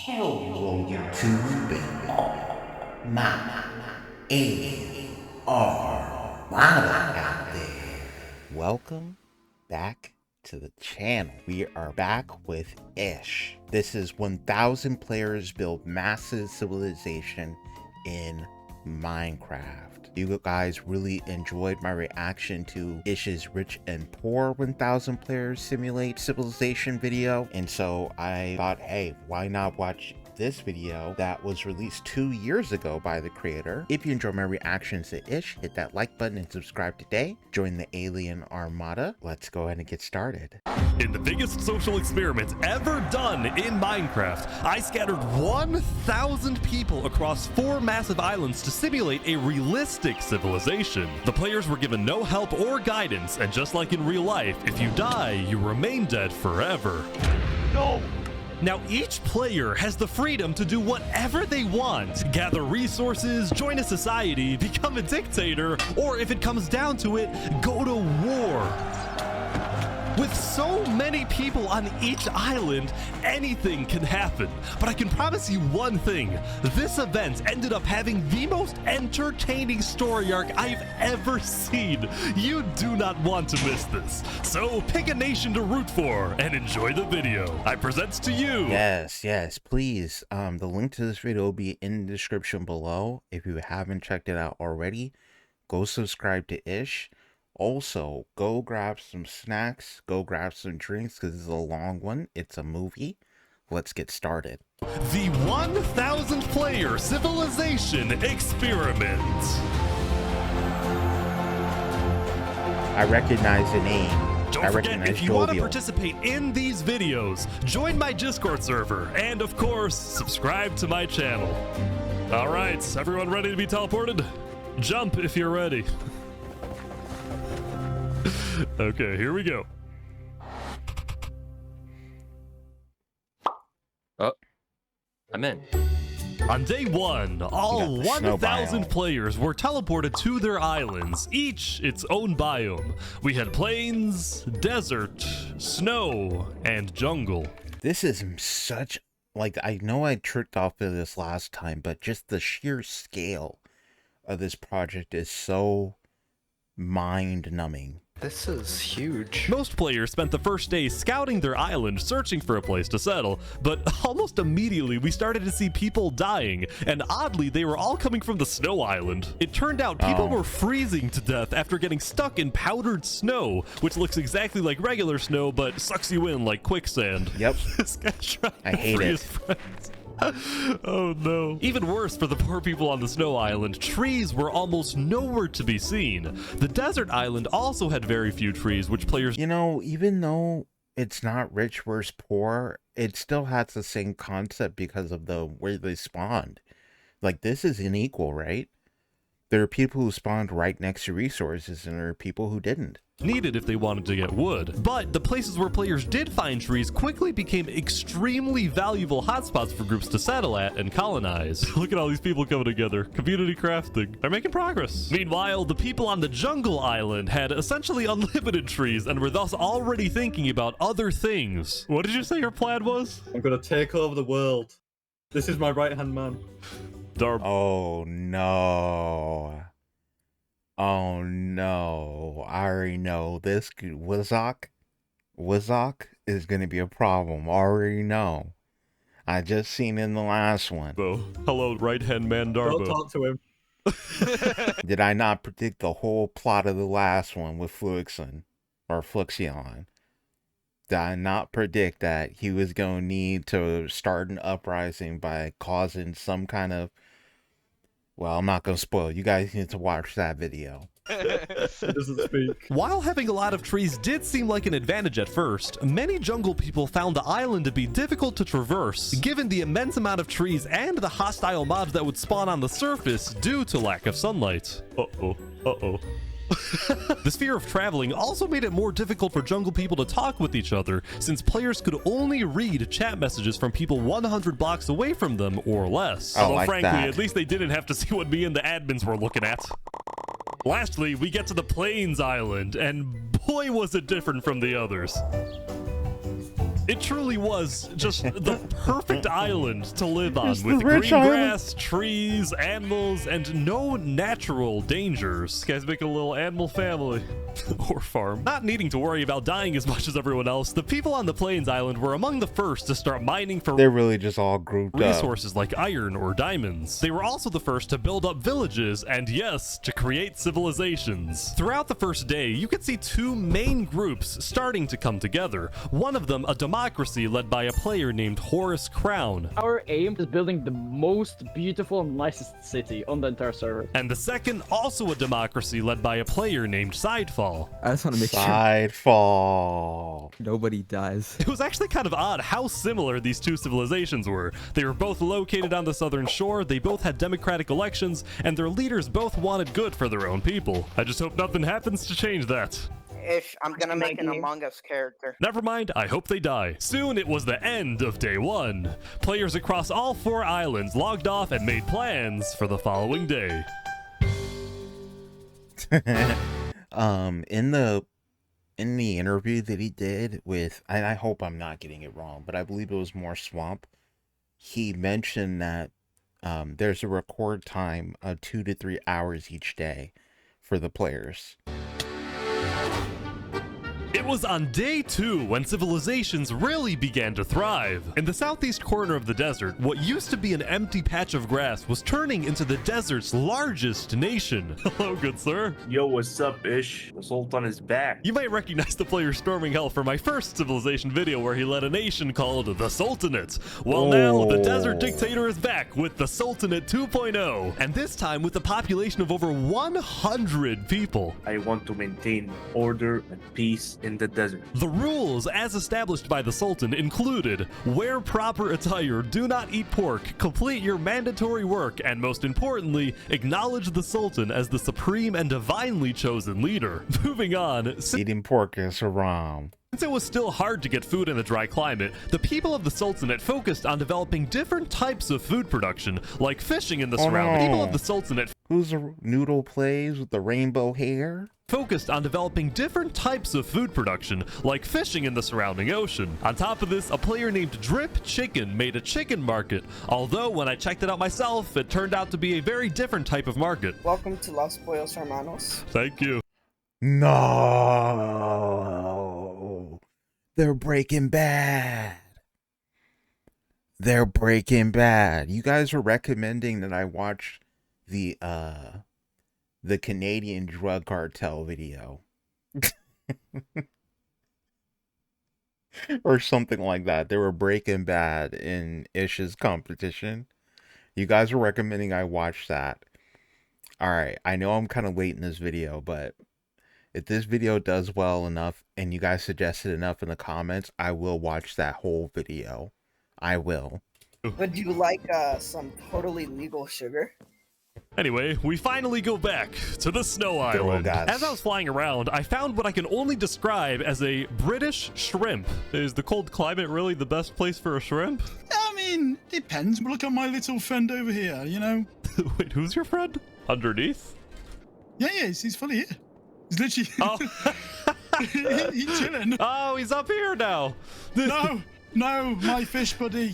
Hello, YouTube and all my Alyn Armada out there. Welcome back to the channel. We are back with Ish. This is 1,000 players build massive civilization in Minecraft. You guys really enjoyed my reaction to Ish's Rich and Poor 1,000 players simulate civilization video, and so I thought, hey, why not watch this video that was released 2 years ago by the creator. If you enjoy my reactions to Ish, hit that like button and subscribe today. Join the Alyn Armada. Let's go ahead and get started. In the biggest social experiment ever done in Minecraft, I scattered 1,000 people across 4 massive islands to simulate a realistic civilization. The players were given no help or guidance, and just like in real life, if you die, you remain dead forever. No! Now, each player has the freedom to do whatever they want. Gather resources, join a society, become a dictator, or if it comes down to it, go to war. With so many people on each island, anything can happen. But I can promise you one thing. This event ended up having the most entertaining story arc I've ever seen. You do not want to miss this. So pick a nation to root for and enjoy the video. I present to you. Yes, please. The link to this video will be in the description below. If you haven't checked it out already, go subscribe to Ish. Also, go grab some snacks, go grab some drinks, because this is a long one. It's a movie. Let's get started. The 1,000 player civilization experiment. I recognize the name. Don't forget, if you want to participate in these videos, join my Discord server, and of course, subscribe to my channel. All right, everyone ready to be teleported? Jump if you're ready. Okay, here we go. Oh, I'm in. On day 1, all 1,000 players were teleported to their islands, each its own biome. We had plains, desert, snow, and jungle. This is such, like, I know I tricked off of this last time, but just the sheer scale of this project is so mind-numbing. This is huge. Most players spent the first day scouting their island, searching for a place to settle, but almost immediately we started to see people dying, and oddly they were all coming from the snow island. It turned out people were freezing to death after getting stuck in powdered snow, which looks exactly like regular snow but sucks you in like quicksand. Yep. This guy tried I to hate free it. his friends. Oh no. Even worse for the poor people on the snow island, trees were almost nowhere to be seen. The desert island also had very few trees, which players... You know, even though it's not rich versus poor, it still has the same concept because of the where they spawned. Like, this is unequal, right? There are people who spawned right next to resources, and there are people who didn't. Needed if they wanted to get wood. But the places where players did find trees quickly became extremely valuable hotspots for groups to settle at and colonize. Look at all these people coming together. Community crafting. They're making progress. Meanwhile, the people on the jungle island had essentially unlimited trees and were thus already thinking about other things. What did you say your plan was? I'm gonna take over the world. This is my right-hand man. Oh no. Oh no. I already know this Wizok is gonna be a problem. I already know. I just seen in the last one. Hello, right-hand man Darbo. Don't talk to him. Did I not predict the whole plot of the last one with Fluxion? Or Fluxion? Did I not predict that he was going to need to start an uprising by causing some kind of... Well, I'm not going to spoil. You guys need to watch that video. He doesn't speak. While having a lot of trees did seem like an advantage at first, many jungle people found the island to be difficult to traverse, given the immense amount of trees and the hostile mobs that would spawn on the surface due to lack of sunlight. This fear of traveling also made it more difficult for jungle people to talk with each other, since players could only read chat messages from people 100 blocks away from them or less. Although frankly, at least they didn't have to see what me and the admins were looking at. Lastly, we get to the Plains Island, and boy was it different from the others. It truly was just the perfect island to live on, It's the with green rich island. grass, trees, animals, and no natural dangers. Guys, make a little animal family. Or farm. Not needing to worry about dying as much as everyone else, the people on the Plains Island were among the first to start mining for They're really just all grouped up. resources like iron or diamonds. They were also the first to build up villages and, yes, to create civilizations. Throughout the first day, you could see two main groups starting to come together. One of them, a democracy led by a player named Horace Crown. Our aim is building the most beautiful and nicest city on the entire server. And the second, also a democracy led by a player named Sidefall. I just want to make sure Sidefall. nobody dies. It was actually kind of odd how similar these two civilizations were. They were both located on the southern shore, they both had democratic elections, and their leaders both wanted good for their own people. I just hope nothing happens to change that. Ish, I'm gonna make an Among Us character. Never mind, I hope they die. Soon it was the end of day one. Players across all 4 islands logged off and made plans for the following day. In the interview that he did with, and I hope I'm not getting it wrong, but I believe it was more Swamp, he mentioned that there's a record time of 2 to 3 hours each day for the players. It was on day 2 when civilizations really began to thrive. In the southeast corner of the desert, what used to be an empty patch of grass was turning into the desert's largest nation. Hello, good sir. Yo, what's up, Ish? The Sultan is back. You might recognize the player storming hell from my first civilization video where he led a nation called the Sultanate. Well, now the desert dictator is back with the Sultanate 2.0, and this time with a population of over 100 people. I want to maintain order and peace in the desert. The rules, as established by the Sultan, included wear proper attire, do not eat pork, complete your mandatory work, and most importantly, acknowledge the Sultan as the supreme and divinely chosen leader. Moving on, Eating pork is haram. since it was still hard to get food in the dry climate, the people of the Sultanate focused on developing different types of food production, like fishing in the surrounding. People of the Sultanate Who's the noodle plays with the rainbow hair? focused on developing different types of food production, like fishing in the surrounding ocean. On top of this, a player named Drip Chicken made a chicken market, although when I checked it out myself, it turned out to be a very different type of market. Welcome to Los Pollos Hermanos. Thank you. No. They're Breaking Bad. They're Breaking Bad. You guys were recommending that I watch the Canadian drug cartel video. Or something like that. They were Breaking Bad in Ish's competition. You guys were recommending I watch that. Alright, I know I'm kind of late in this video, but if this video does well enough and you guys suggested enough in the comments, I will watch that whole video. I will. Would you like some totally legal sugar? Anyway, we finally go back to the Snow Island. gosh. As I was flying around, I found what I can only describe as a British shrimp. Is the cold climate really the best place for a shrimp? I mean, depends. But look at my little friend over here, you know? Wait, who's your friend? Underneath? Yeah, he's fully here. He's literally... Oh. he's chilling. Oh, he's up here now. No, my fish buddy.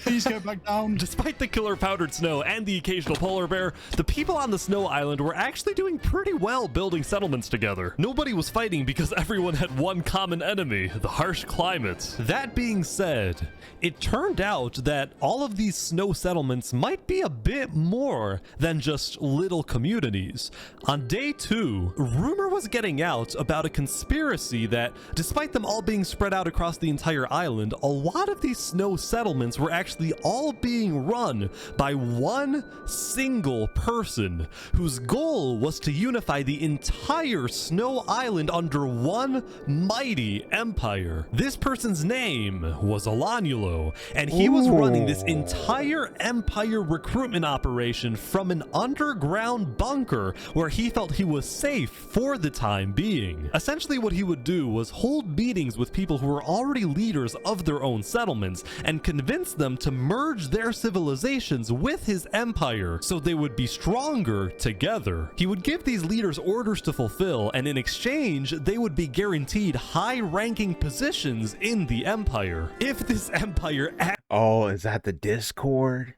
Please go back down. Despite the killer powdered snow and the occasional polar bear, the people on the Snow Island were actually doing pretty well building settlements together. Nobody was fighting because everyone had one common enemy, the harsh climate. That being said, it turned out that all of these snow settlements might be a bit more than just little communities. On day 2, rumor was getting out about a conspiracy that, despite them all being spread out across the entire island, a lot of these snow settlements were actually all being run by one single person whose goal was to unify the entire Snow Island under one mighty empire. This person's name was Alyn, and he was running this entire empire recruitment operation from an underground bunker where he felt he was safe for the time being. Essentially what he would do was hold meetings with people who were already leaders of their their own settlements and convince them to merge their civilizations with his empire so they would be stronger together. He would give these leaders orders to fulfill, and in exchange, they would be guaranteed high-ranking positions in the empire. If this empire Oh, is that the Discord?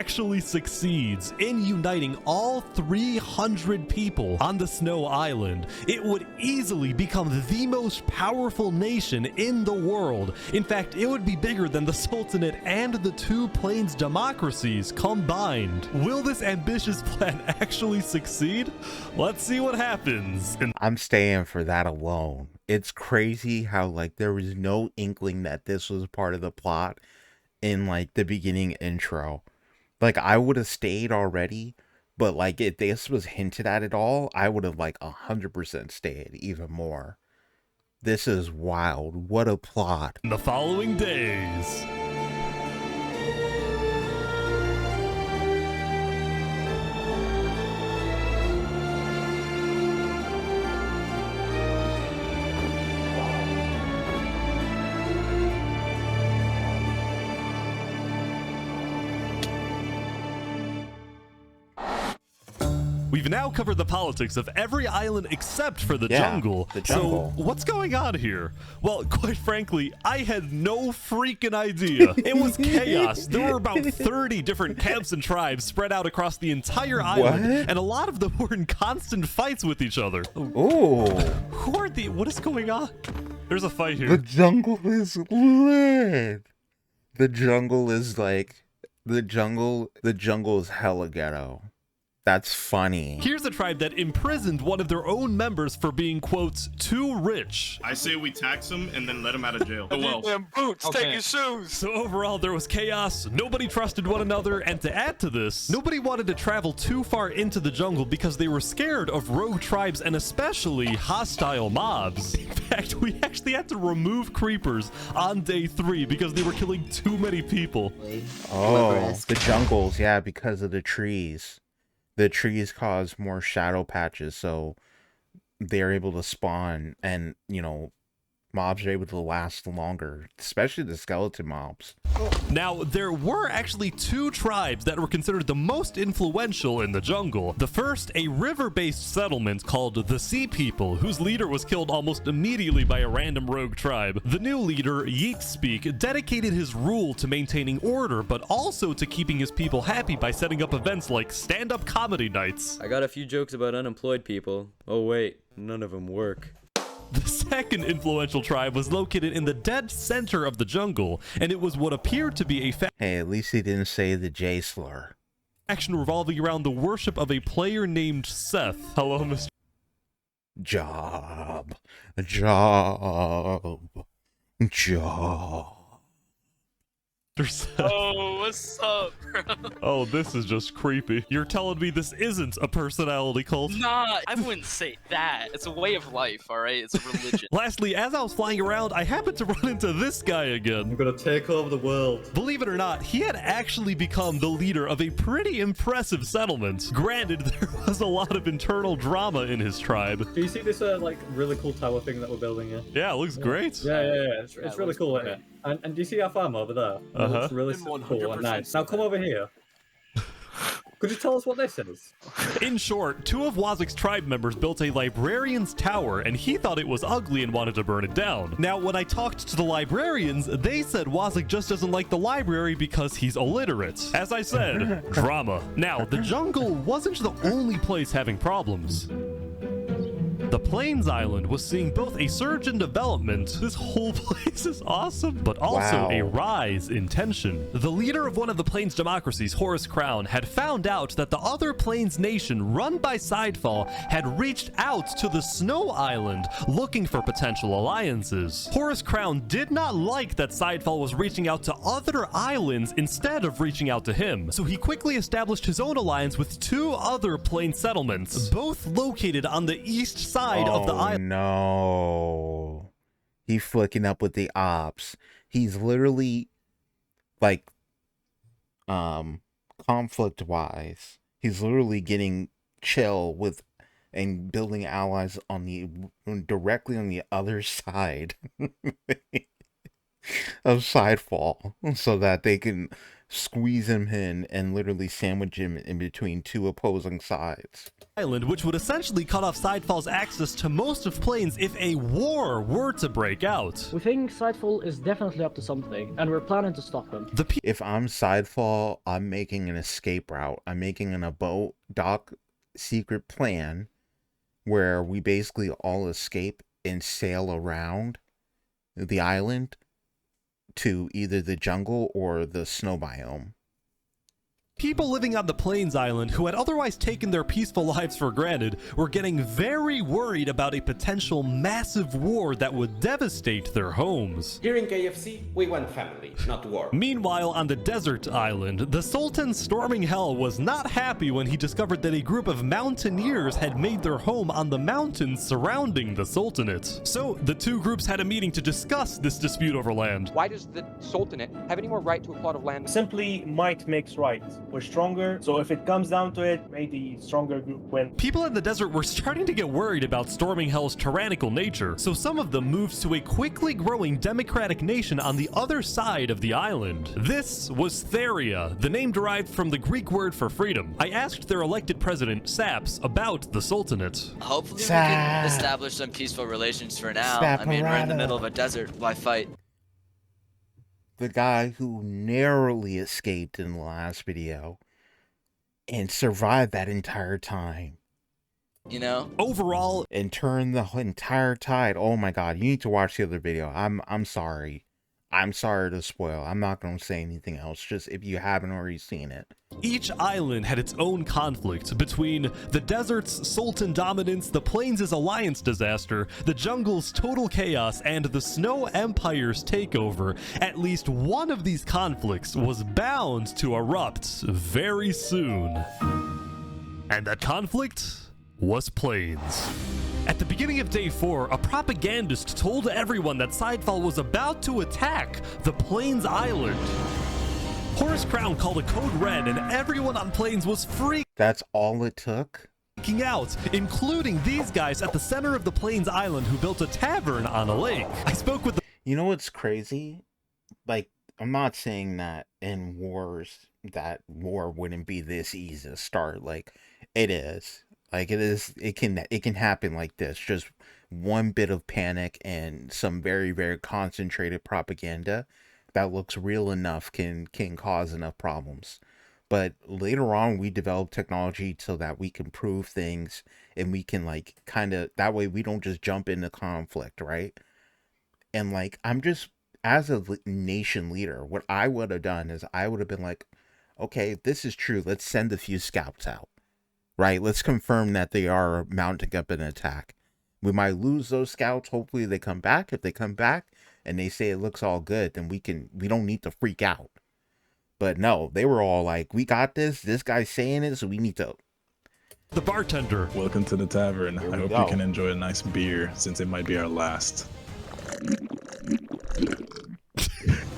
actually succeeds in uniting all 300 people on the Snow Island, it would easily become the most powerful nation in the world. In fact, it would be bigger than the Sultanate and the two plains democracies combined. Will this ambitious plan actually succeed? Let's see what happens. I'm staying for that alone. It's crazy how, like, there was no inkling that this was part of the plot in, like, the beginning intro. Like, I would have stayed already, but, like, if this was hinted at at all, I would have, like, 100% stayed even more. This is wild. What a plot. In the following days... We've now covered the politics of every island except for the jungle. The jungle. So, what's going on here? Well, quite frankly, I had no freaking idea. It was chaos. There were about 30 different camps and tribes spread out across the entire island, and a lot of them were in constant fights with each other. Ooh. Who are the... What is going on? There's a fight here. The jungle is lit. The jungle is like... The jungle is hella ghetto. That's funny. Here's a tribe that imprisoned one of their own members for being, quote, too rich. I say we tax him and then let him out of jail. The wealth. Boots, take your shoes. So overall, there was chaos, nobody trusted one another, and to add to this, nobody wanted to travel too far into the jungle because they were scared of rogue tribes and especially hostile mobs. In fact, we actually had to remove creepers on day 3 because they were killing too many people. Oh, the jungles, yeah, because of the trees. The trees cause more shadow patches, so they're able to spawn, and, you know, mobs are able to last longer, especially the skeleton mobs. Now, there were actually 2 tribes that were considered the most influential in the jungle. The first, a river-based settlement called the Sea People, whose leader was killed almost immediately by a random rogue tribe. The new leader, Yeetspeak, dedicated his rule to maintaining order, but also to keeping his people happy by setting up events like stand-up comedy nights. I got a few jokes about unemployed people. Oh wait, none of them work. The second influential tribe was located in the dead center of the jungle, and it was what appeared to be a Hey, at least he didn't say the J slur. faction revolving around the worship of a player named Seth. Hello, Mr. Job. Seth. Oh, what's up, bro? Oh, this is just creepy. You're telling me this isn't a personality cult? Nah, I wouldn't say that. It's a way of life, alright? It's a religion. Lastly, as I was flying around, I happened to run into this guy again. I'm gonna take over the world. Believe it or not, he had actually become the leader of a pretty impressive settlement. Granted, there was a lot of internal drama in his tribe. Do you see this like really cool tower thing that we're building here? Yeah, it looks great. Yeah. It's really cool, isn't it? And do you see our farm over there? It's really cool and nice. Now come over here. Could you tell us what this is? In short, 2 of Wazik's tribe members built a librarian's tower, and he thought it was ugly and wanted to burn it down. Now, when I talked to the librarians, they said Wazik just doesn't like the library because he's illiterate. As I said, drama. Now, the jungle wasn't the only place having problems. The Plains Island was seeing both a surge in development, this whole place is awesome, but also a rise in tension. The leader of one of the Plains democracies, Horus Crown, had found out that the other Plains nation run by Sidefall had reached out to the Snow Island looking for potential alliances. Horus Crown did not like that Sidefall was reaching out to other islands instead of reaching out to him, so he quickly established his own alliance with 2 other Plains settlements, both located on the east side of the island. No. He's flicking up with the ops. He's literally like conflict wise. He's literally getting chill with and building allies on the directly on the other side. of Sidefall so that they can squeeze him in and literally sandwich him in between two opposing sides. Island, which would essentially cut off Sidefall's access to most of Plains if a war were to break out. We think Sidefall is definitely up to something, and we're planning to stop him. If I'm Sidefall, I'm making an escape route. I'm making an abode dock secret plan where we basically all escape and sail around the island to either the jungle or the snow biome. People living on the Plains Island who had otherwise taken their peaceful lives for granted were getting very worried about a potential massive war that would devastate their homes. Here in KFC, we want family, not war. Meanwhile, on the desert island, the Sultan storming hell was not happy when he discovered that a group of mountaineers had made their home on the mountains surrounding the Sultanate. So the two groups had a meeting to discuss this dispute over land. Why does the Sultanate have any more right to a plot of land? Simply, might makes right. We're stronger, so if it comes down to it, may the stronger group win. People in the desert were starting to get worried about Storming Hell's tyrannical nature, so some of them moved to a quickly growing democratic nation on the other side of the island. This was Theria, the name derived from the Greek word for freedom. I asked their elected president, Saps, about the Sultanate. Hopefully we can establish some peaceful relations for now. I mean, we're in the middle of a desert. Why fight? The guy who narrowly escaped in the last video and survived that entire time. You know? Overall, and turned the entire tide. Oh my god, you need to watch the other video. I'm sorry. I'm sorry to spoil. I'm not going to say anything else, just if you haven't already seen it. Each island had its own conflict between the desert's Sultan dominance, the plains' alliance disaster, the jungle's total chaos, and the Snow Empire's takeover. At least one of these conflicts was bound to erupt very soon. And that conflict was Plains. At the beginning of day 4, a propagandist told everyone that Sidefall was about to attack the Plains Island. Horus Crown called a code red and everyone on Plains was freaking That's all it took? out, including these guys at the center of the Plains Island who built a tavern on a lake. I spoke with the— You know what's crazy? Like, I'm not saying that in wars, that war wouldn't be this easy to start. Like, it is. Like, it can happen like this. Just one bit of panic and some very, very concentrated propaganda that looks real enough can cause enough problems. But later on, we develop technology so that we can prove things and we can, like, kind of, that way we don't just jump into conflict, right? And, like, I'm just, as a nation leader, what I would have done is I would have been like, okay, if this is true, let's send a few scouts out. Right, let's confirm that they are mounting up an attack. We might lose those scouts. Hopefully they come back. If they come back and they say it looks all good, then we don't need to freak out. But no, they were all like, we got this. This guy's saying it, so we need to. The bartender. Welcome to the tavern. I hope go. you can enjoy a nice beer since it might be our last.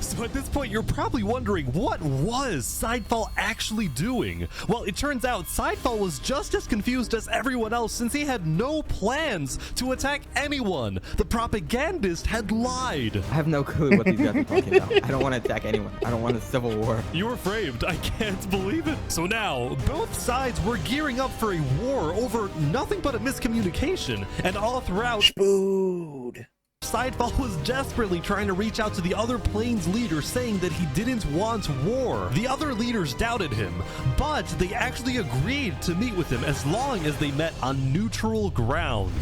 So at this point, you're probably wondering, what was Sidefall actually doing? Well, it turns out Sidefall was just as confused as everyone else since he had no plans to attack anyone. The propagandist had lied. I have no clue what these guys are talking about. I don't want to attack anyone. I don't want a civil war. You were framed. I can't believe it. So now, both sides were gearing up for a war over nothing but a miscommunication. And all throughout, Spood. Sidefall was desperately trying to reach out to the other Plains leaders saying that he didn't want war. The other leaders doubted him, but they actually agreed to meet with him as long as they met on neutral ground.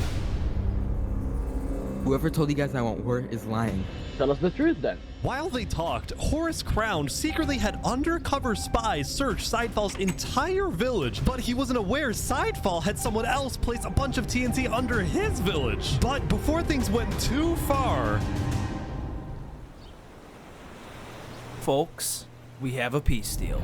Whoever told you guys I want war is lying. Tell us the truth then. While they talked, Horus Crown secretly had undercover spies search Sidefall's entire village, but he wasn't aware Sidefall had someone else place a bunch of TNT under his village. But before things went too far... Folks, we have a peace deal.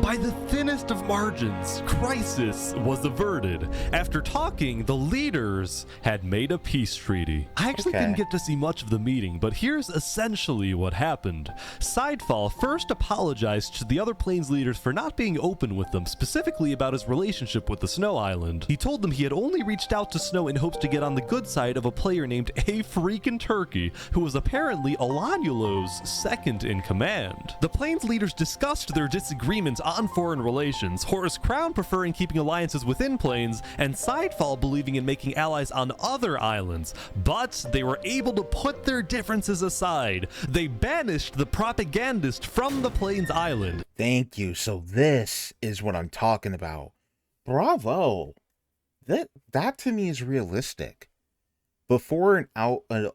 By the thinnest of margins, crisis was averted. After talking, the leaders had made a peace treaty. I actually didn't get to see much of the meeting, but here's essentially what happened. Sidefall first apologized to the other planes leaders for not being open with them, specifically about his relationship with the Snow Island. He told them he had only reached out to Snow in hopes to get on the good side of a player named A Freakin' Turkey, who was apparently Alanyulo's second in command. The planes leaders discussed their disagreements on foreign relations, Horus Crown preferring keeping alliances within planes, and Sidefall believing in making allies on other islands, but they were able to put their differences aside. They banished the propagandist from the plains island. Thank you. So this is what I'm talking about. Bravo. That to me is realistic. Before an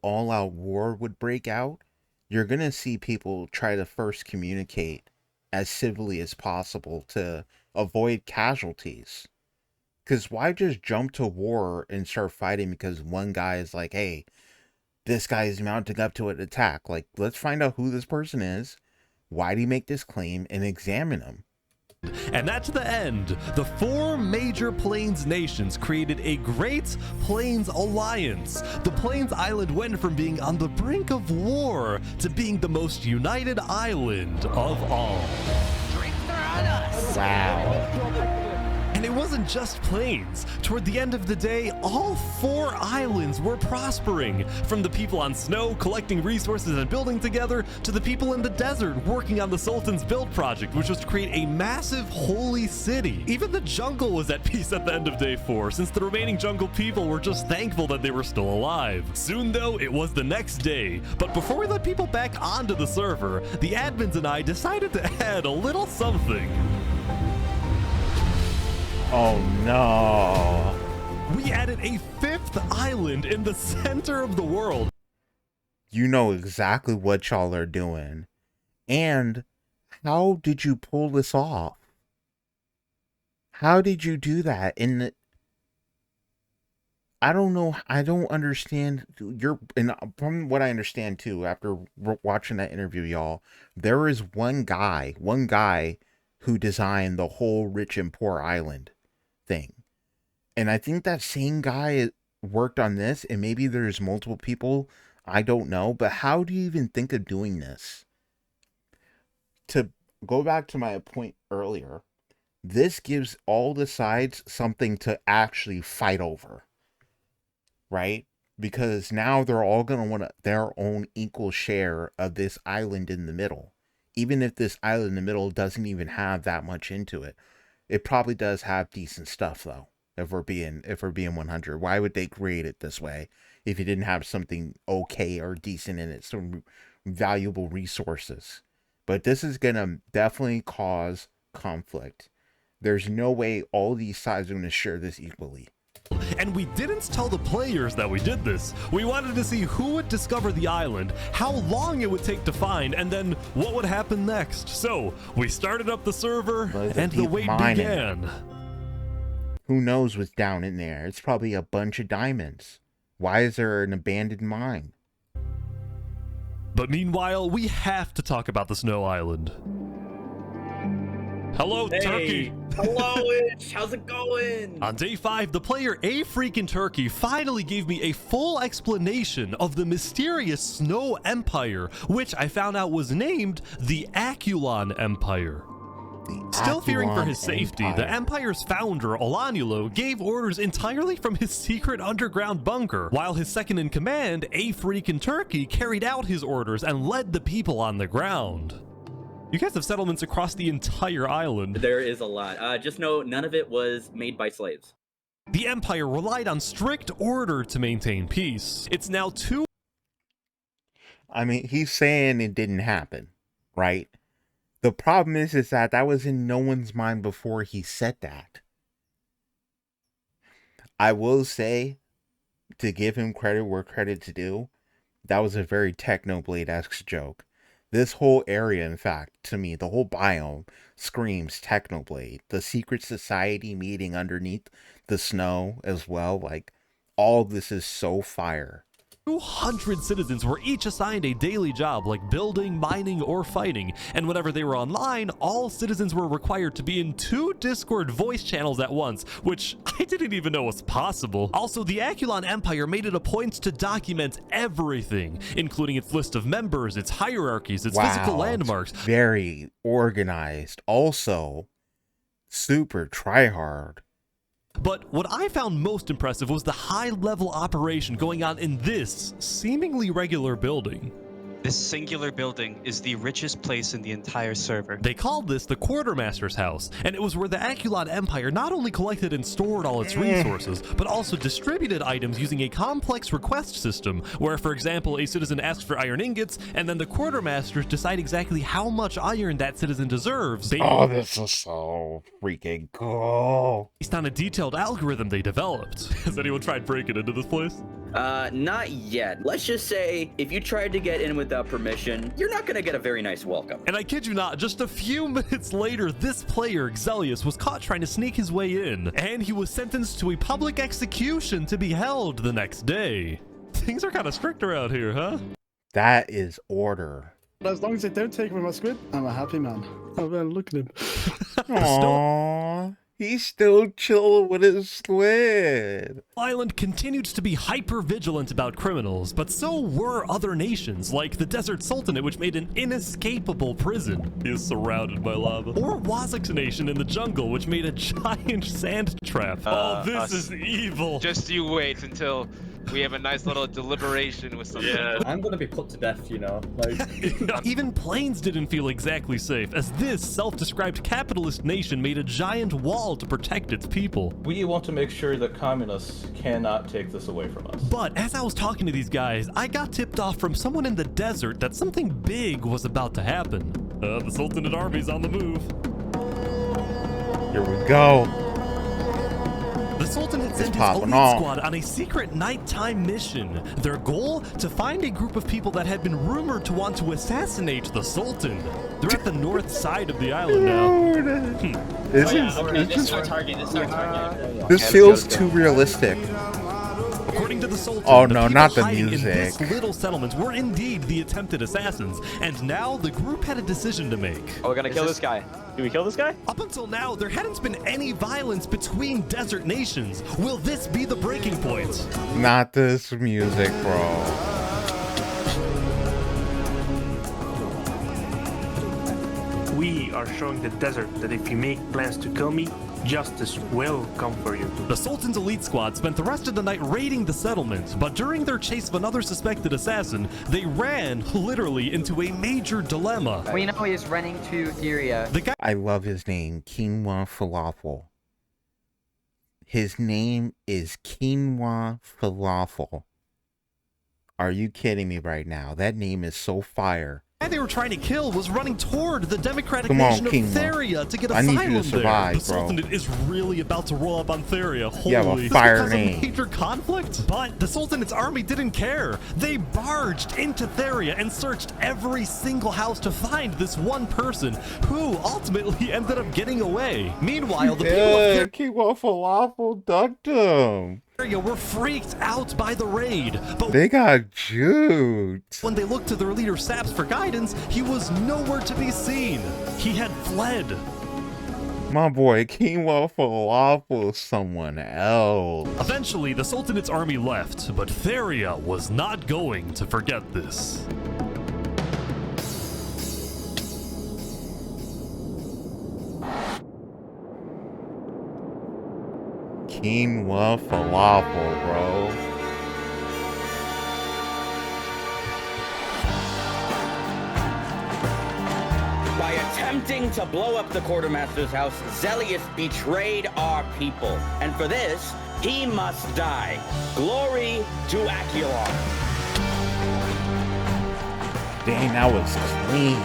all-out war would break out, you're going to see people try to first communicate as civilly as possible to avoid casualties. Because why just jump to war and start fighting because one guy is like, hey, this guy is mounting up to an attack. Like, let's find out who this person is, why did he make this claim, and examine him. And that's the end. The four major Plains nations created a Great Plains Alliance. The Plains Island went from being on the brink of war to being the most united island of all. Wow. And it wasn't just plains. Toward the end of the day, all four islands were prospering. From the people on Snow collecting resources and building together, to the people in the desert working on the Sultan's build project, which was to create a massive holy city. Even the jungle was at peace at the end of day 4, since the remaining jungle people were just thankful that they were still alive. Soon though, it was the next day. But before we let people back onto the server, the admins and I decided to add a little something. Oh no. We added a 5th island in the center of the world. You know exactly what y'all are doing. And how did you pull this off? How did you do that? I don't know. I don't understand. And from what I understand too, after watching that interview, y'all, there is one guy who designed the whole rich and poor island thing. And I think that same guy worked on this, and maybe there's multiple people, I don't know, but how do you even think of doing this? To go back to my point earlier, this gives all the sides something to actually fight over, right? Because now they're all going to want their own equal share of this island in the middle. Even if this island in the middle doesn't even have that much into it. It probably does have decent stuff though, if we're being 100. Why would they create it this way if you didn't have something okay or decent in it, some valuable resources? But this is gonna definitely cause conflict. There's no way all these sides are gonna share this equally. And we didn't tell the players that we did this. We wanted to see who would discover the island, how long it would take to find, and then what would happen next. So we started up the server, and the wait began. Who knows what's down in there? It's probably a bunch of diamonds. Why is there an abandoned mine? But meanwhile, we have to talk about the Snow Island. Hello, hey, Turkey! Hello, Itch! How's it going? On day 5, the player A Freakin' Turkey finally gave me a full explanation of the mysterious Snow Empire, which I found out was named the Aculon Empire. Still fearing for his safety, the Empire's founder, Alanyulo, gave orders entirely from his secret underground bunker, while his second-in-command, A Freakin' Turkey, carried out his orders and led the people on the ground. You guys have settlements across the entire island. There is a lot. Just know none of it was made by slaves. The Empire relied on strict order to maintain peace. It's now I mean, he's saying it didn't happen, right? The problem is that was in no one's mind before he said that. I will say, to give him credit where credit's due, that was a very Technoblade-esque joke. This whole area, in fact, to me, the whole biome screams Technoblade. The secret society meeting underneath the snow as well. Like, all this is so fire. 200 citizens were each assigned a daily job like building, mining, or fighting, and whenever they were online, all citizens were required to be in 2 Discord voice channels at once, which I didn't even know was possible. Also, the Aculon Empire made it a point to document everything, including its list of members, its hierarchies, its physical landmarks. It's very organized. Also, super tryhard. But what I found most impressive was the high-level operation going on in this seemingly regular building. This singular building is the richest place in the entire server. They called this the Quartermaster's House, and it was where the Aculon Empire not only collected and stored all its resources, but also distributed items using a complex request system, where, for example, a citizen asks for iron ingots, and then the Quartermasters decide exactly how much iron that citizen deserves. Oh, this is so freaking cool. Based on a detailed algorithm they developed. Has anyone tried breaking into this place? Not yet. Let's just say, if you tried to get in without permission, you're not gonna get a very nice welcome. And I kid you not, just a few minutes later, this player, Xelius, was caught trying to sneak his way in, and he was sentenced to a public execution to be held the next day. Things are kind of strict around here, huh? That is order. As long as they don't take away my squid, I'm a happy man. Oh man, look at him. Aww. He's still chilling with his squid. Island continued to be hyper-vigilant about criminals, but so were other nations, like the Desert Sultanate, which made an inescapable prison. He is surrounded by lava. Or Wazak's nation in the jungle, which made a giant sand trap. Oh, this is evil. Just you wait until we have a nice little deliberation with some people. I'm gonna be put to death, you know. Like even planes didn't feel exactly safe, as this self-described capitalist nation made a giant wall to protect its people. We want to make sure that communists cannot take this away from us. But as I was talking to these guys, I got tipped off from someone in the desert that something big was about to happen. The Sultanate army's on the move. Here we go. The Sultan had sent his elite squad on a secret nighttime mission. Their goal? To find a group of people that had been rumored to want to assassinate the Sultan. They're at the north side of the island now. This is our target. This is our target. This feels too realistic. According to the Sultan, oh no, not the hiding music. In this little settlement were indeed the attempted assassins, and now the group had a decision to make. Oh, we're gonna kill this guy. Do we kill this guy? Up until now, there hadn't been any violence between desert nations. Will this be the breaking point? Not this music, bro. We are showing the desert that if you make plans to kill me, justice will come for you. The Sultan's elite squad spent the rest of the night raiding the settlement, but during their chase of another suspected assassin, they ran, literally, into a major dilemma. We know he's running to Syria. The guy— I love his name, Quinoa Falafel. His name is Quinoa Falafel. Are you kidding me right now? That name is so fire. The guy they were trying to kill was running toward the democratic nation of Theria to get asylum I need you to survive, there. The Sultanate is really about to roll up on Theria. Holy, you have a fire name. A major conflict? But the Sultanate's army didn't care. They barged into Theria and searched every single house to find this one person, who ultimately ended up getting away. Meanwhile, the people of Quinoa Falafel ducked him. Were freaked out by the raid, but they got juked. When they looked to their leader Saps for guidance, he was nowhere to be seen. He had fled. My boy Quinoa Falafel is someone else. Eventually, the Sultanate's army left, but Theria was not going to forget this. Quinoa Falafel, bro. By attempting to blow up the Quartermaster's house, Xelius betrayed our people. And for this, he must die. Glory to Aculon. Dang, that was clean.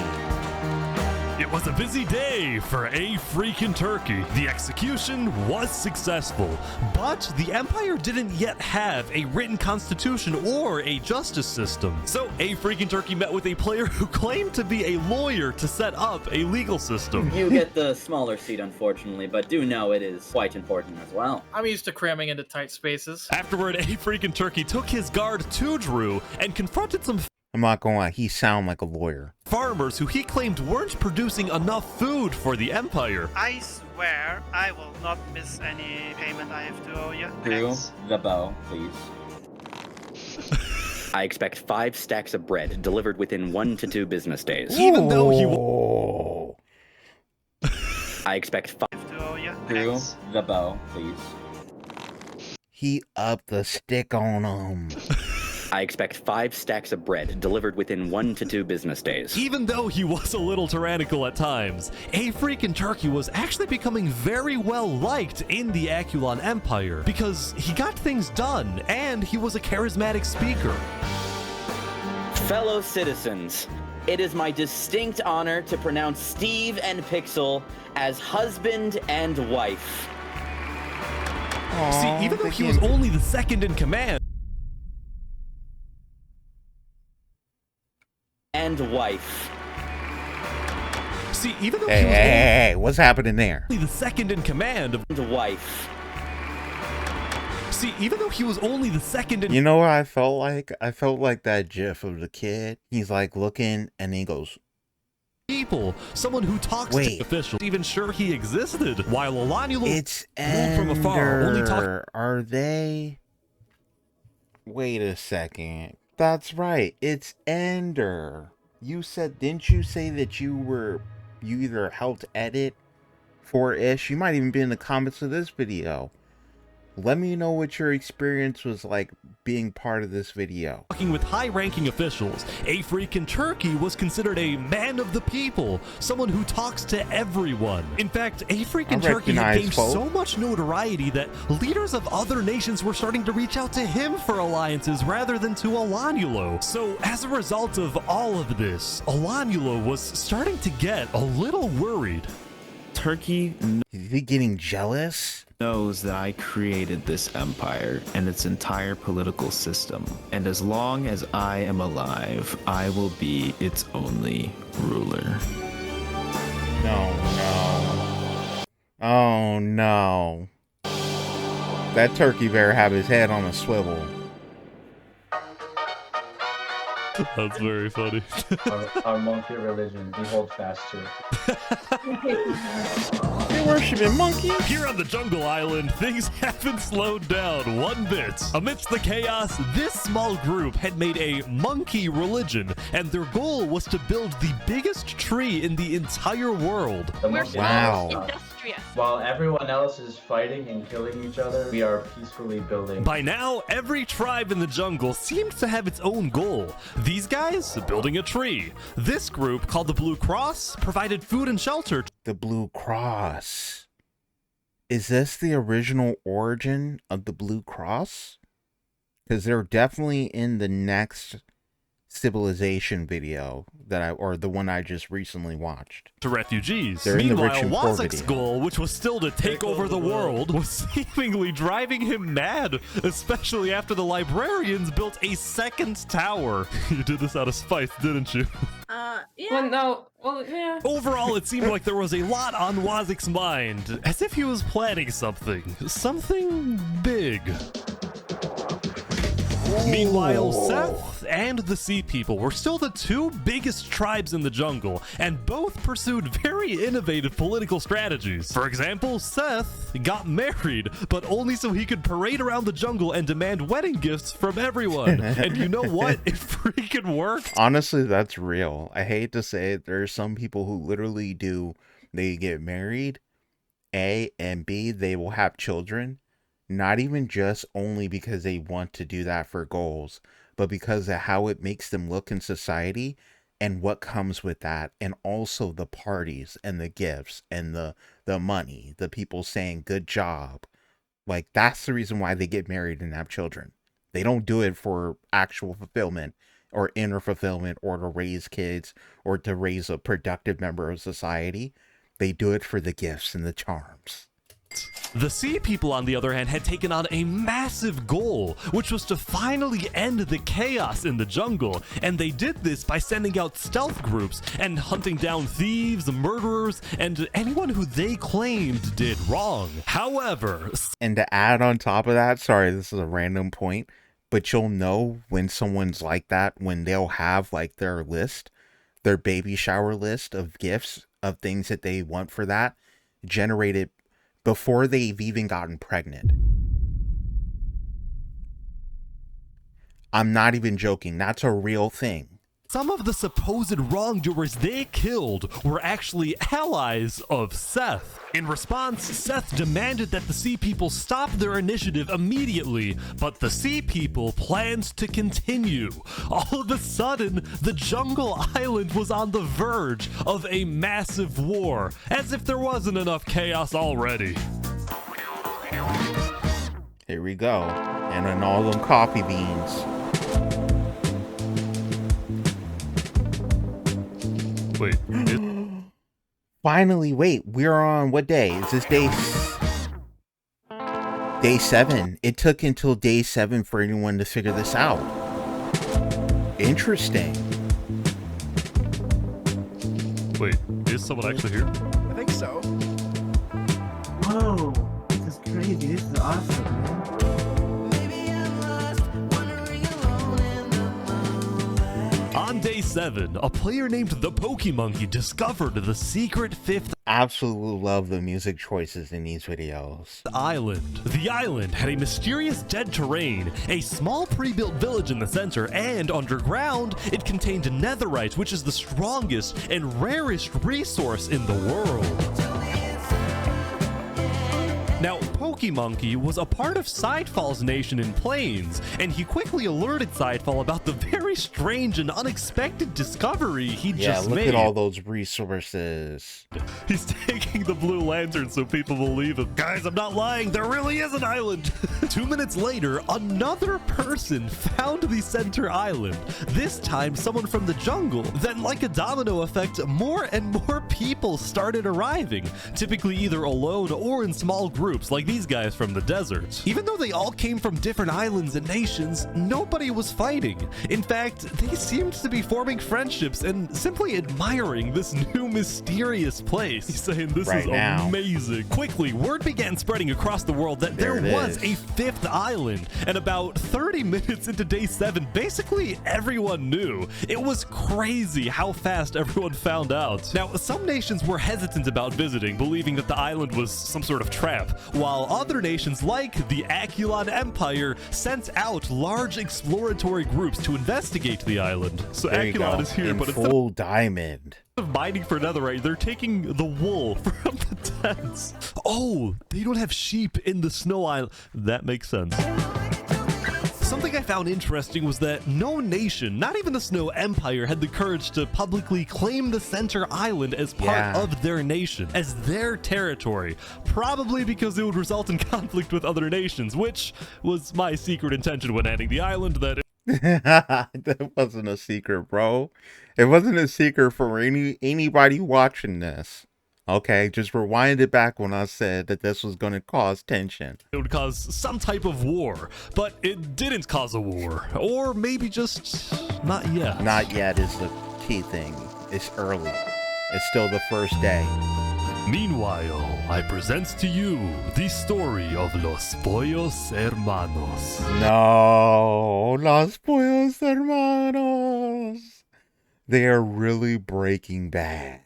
It was a busy day for A Freaking Turkey. The execution was successful, but the Empire didn't yet have a written constitution or a justice system. So A Freaking Turkey met with a player who claimed to be a lawyer to set up a legal system. You get the smaller seat, unfortunately, but do know it is quite important as well. I'm used to cramming into tight spaces. Afterward, A Freaking Turkey took his guard to Drew and confronted some I'm not gonna lie, he sound like a lawyer. farmers who he claimed weren't producing enough food for the Empire. I swear I will not miss any payment I have to owe you. Drew, the bow, please. I expect 5 stacks of bread delivered within 1 to 2 business days. Even though he I expect 5 to owe you. Drew, the bow, please. He upped the stick on him. I expect 5 stacks of bread delivered within 1 to 2 business days. Even though he was a little tyrannical at times, A Freaking Turkey was actually becoming very well liked in the Aculon Empire because he got things done and he was a charismatic speaker. Fellow citizens, it is my distinct honor to pronounce Steve and Pixel as husband and wife. See, even though he was only the second in command, and wife. See, even though Hey, he was hey, what's happening there? only the second in command of the wife. See, even though he was only the second in You know what I felt like? I felt like that gif of the kid. He's like looking and he goes, people, someone who talks Wait. to officials, even sure he existed, while Alyn it's ruled from afar, only talk. Ender. Are they? Wait a second. That's right. It's Ender. You said, didn't you say that you either helped edit for Ish? You might even be in the comments of this video. Let me know what your experience was like being part of this video. Talking with high-ranking officials, A Freaking Turkey was considered a man of the people, someone who talks to everyone. In fact, A Freaking Turkey had gained so much notoriety that leaders of other nations were starting to reach out to him for alliances rather than to Alyn. So, as a result of all of this, Alyn was starting to get a little worried. Turkey Is he getting jealous? knows that I created this empire and its entire political system. And as long as I am alive, I will be its only ruler. No. Oh no. That turkey better have his head on a swivel. That's very funny. Our monkey religion, we hold fast to it. They worshiping monkeys. Here on the Jungle Island, things haven't slowed down one bit. Amidst the chaos, this small group had made a monkey religion, and their goal was to build the biggest tree in the entire world. Wow. Industrious. While everyone else is fighting and killing each other, we are peacefully building. By now, every tribe in the jungle seemed to have its own goal. These guys, building a tree. This group, called the Blue Cross, provided food and shelter. The Blue Cross. Is this the original origin of the Blue Cross? Because they're definitely in the next Civilization video or the one I just recently watched. To refugees. They're in the Rich and Poor Wazek's video. goal, which was still to take over the world, was seemingly driving him mad, especially after the librarians built a second tower. You did this out of spite, didn't you? Yeah. Well, no. Well, yeah. Overall, it seemed like there was a lot on Wazek's mind, as if he was planning something big. Meanwhile, Seth and the Sea People were still the two biggest tribes in the jungle, and both pursued very innovative political strategies. For example, Seth got married, but only so he could parade around the jungle and demand wedding gifts from everyone. And you know what? It freaking worked. Honestly, that's real. I hate to say it. There are some people who literally they get married, A, and B, they will have children. Not even just only because they want to do that for goals, but because of how it makes them look in society and what comes with that. And also the parties and the gifts and the money, the people saying good job. Like, that's the reason why they get married and have children. They don't do it for actual fulfillment or inner fulfillment or to raise kids or to raise a productive member of society. They do it for the gifts and the charms. The Sea People, on the other hand, had taken on a massive goal, which was to finally end the chaos in the jungle, and they did this by sending out stealth groups and hunting down thieves, murderers, and anyone who they claimed did wrong. However, and to add on top of that, sorry, this is a random point, but you'll know when someone's like that when they'll have like their list, their baby shower list of gifts, of things that they want for that, generated before they've even gotten pregnant. I'm not even joking. That's a real thing. Some of the supposed wrongdoers they killed were actually allies of Seth. In response, Seth demanded that the Sea People stop their initiative immediately, but the Sea People planned to continue. All of a sudden, the jungle island was on the verge of a massive war, as if there wasn't enough chaos already. Here we go. And then all them coffee beans. Wait. Finally, wait, we're on what day? Is this day 7? It took until day 7 for anyone to figure this out. Interesting. Wait, is someone actually here? I think so. Whoa, this is crazy. This is awesome, man. On day 7, a player named the Pokemonkey discovered the secret 5th Absolutely love the music choices in these videos. Island. The island had a mysterious dead terrain, a small pre-built village in the center, and underground, it contained netherite, which is the strongest and rarest resource in the world. Now, Pokemonkey was a part of Sidefall's nation in Plains, and he quickly alerted Sidefall about the very strange and unexpected discovery he just made. Yeah, look at all those resources. He's taking the blue lantern so people believe it. Guys, I'm not lying, there really is an island! 2 minutes later, another person found the center island. This time, someone from the jungle. Then, like a domino effect, more and more people started arriving, typically either alone or in small groups, like these guys from the desert. Even though they all came from different islands and nations, nobody was fighting. In fact, they seemed to be forming friendships and simply admiring this new mysterious place. He's saying this is amazing. Quickly, word began spreading across the world that there was a 5th island, and about 30 minutes into day 7, basically everyone knew. It was crazy how fast everyone found out. Now, some nations were hesitant about visiting, believing that the island was some sort of trap, while other nations like the Aculon Empire sent out large exploratory groups to investigate the island. So Aculon is here, but instead full diamond. of mining for netherite, they're taking the wool from the tents. Oh, they don't have sheep in the snow island. That makes sense. Something I found interesting was that no nation, not even the Snow Empire, had the courage to publicly claim the center island as part of their nation, as their territory, probably because it would result in conflict with other nations, which was my secret intention when adding the island. That wasn't a secret, bro. It wasn't a secret for anybody watching this. Okay, just rewind it back when I said that this was going to cause tension. It would cause some type of war, but it didn't cause a war. Or maybe just not yet. Not yet is the key thing. It's early. It's still the first day. Meanwhile, I present to you the story of Los Pollos Hermanos. No, Los Pollos Hermanos. They are really Breaking Bad.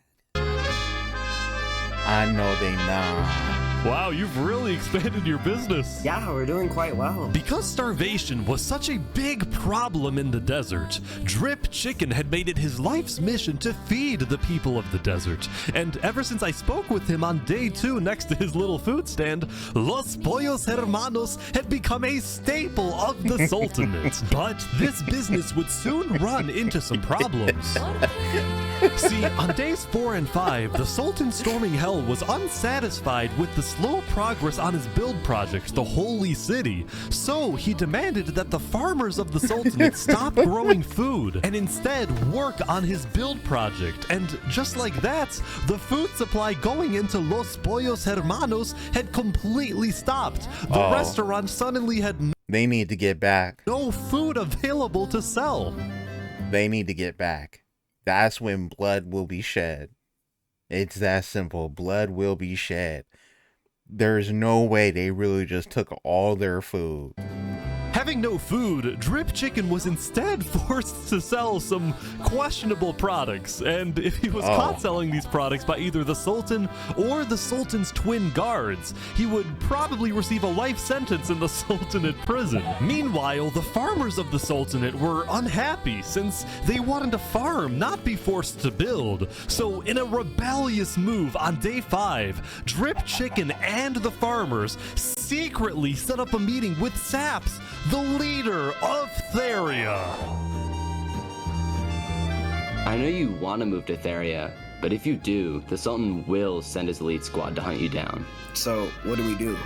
I know they not. Wow, you've really expanded your business. Yeah, we're doing quite well. Because starvation was such a big problem in the desert, Drip Chicken had made it his life's mission to feed the people of the desert. And ever since I spoke with him on day 2 next to his little food stand, Los Pollos Hermanos had become a staple of the Sultanate. But this business would soon run into some problems. See, on days 4 and 5, the Sultan storming hell was unsatisfied with the slow progress on his build project, the Holy City. So he demanded that the farmers of the Sultanate stop growing food and instead work on his build project. And just like that, the food supply going into Los Pollos Hermanos had completely stopped. The restaurant suddenly had They need to get back. no food available to sell. They need to get back. That's when blood will be shed. It's that simple. Blood will be shed. There's no way they really just took all their food. Having no food, Drip Chicken was instead forced to sell some questionable products, and if he was caught selling these products by either the Sultan or the Sultan's twin guards, he would probably receive a life sentence in the Sultanate prison. Meanwhile, the farmers of the Sultanate were unhappy since they wanted to farm, not be forced to build. So in a rebellious move on day 5, Drip Chicken and the farmers secretly set up a meeting with Saps, the leader of Theria. I know you want to move to Theria, but if you do, the Sultan will send his elite squad to hunt you down. So, what do we do?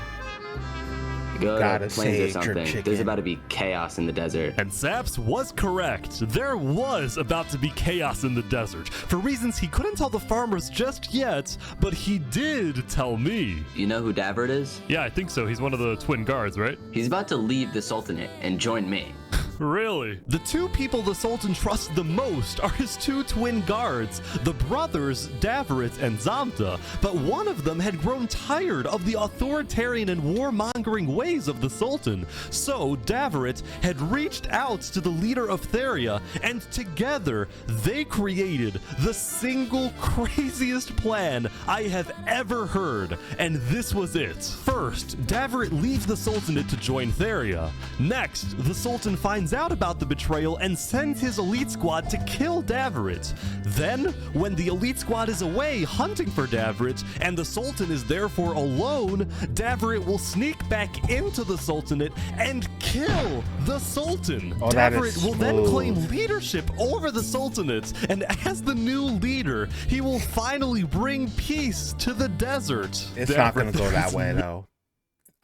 Go Gotta to plains or save your something. chicken. There's about to be chaos in the desert. And Saps was correct. There was about to be chaos in the desert, for reasons he couldn't tell the farmers just yet, but he did tell me. You know who Davert is? Yeah, I think so. He's one of the twin guards, right? He's about to leave the Sultanate and join me. Really? The two people the Sultan trusts the most are his two twin guards, the brothers Daveret and Zamta, but one of them had grown tired of the authoritarian and warmongering ways of the Sultan. So Daveret had reached out to the leader of Theria, and together they created the single craziest plan I have ever heard, and this was it. First, Daveret leaves the Sultanate to join Theria. Next, the Sultan finds out about the betrayal and sends his elite squad to kill Daveret. Then, when the elite squad is away hunting for Daveret and the Sultan is therefore alone, Daveret will sneak back into the Sultanate and kill the Sultan. Daveret will then claim leadership over the Sultanate, and as the new leader, he will finally bring peace to the desert. It's not going to go that way, though.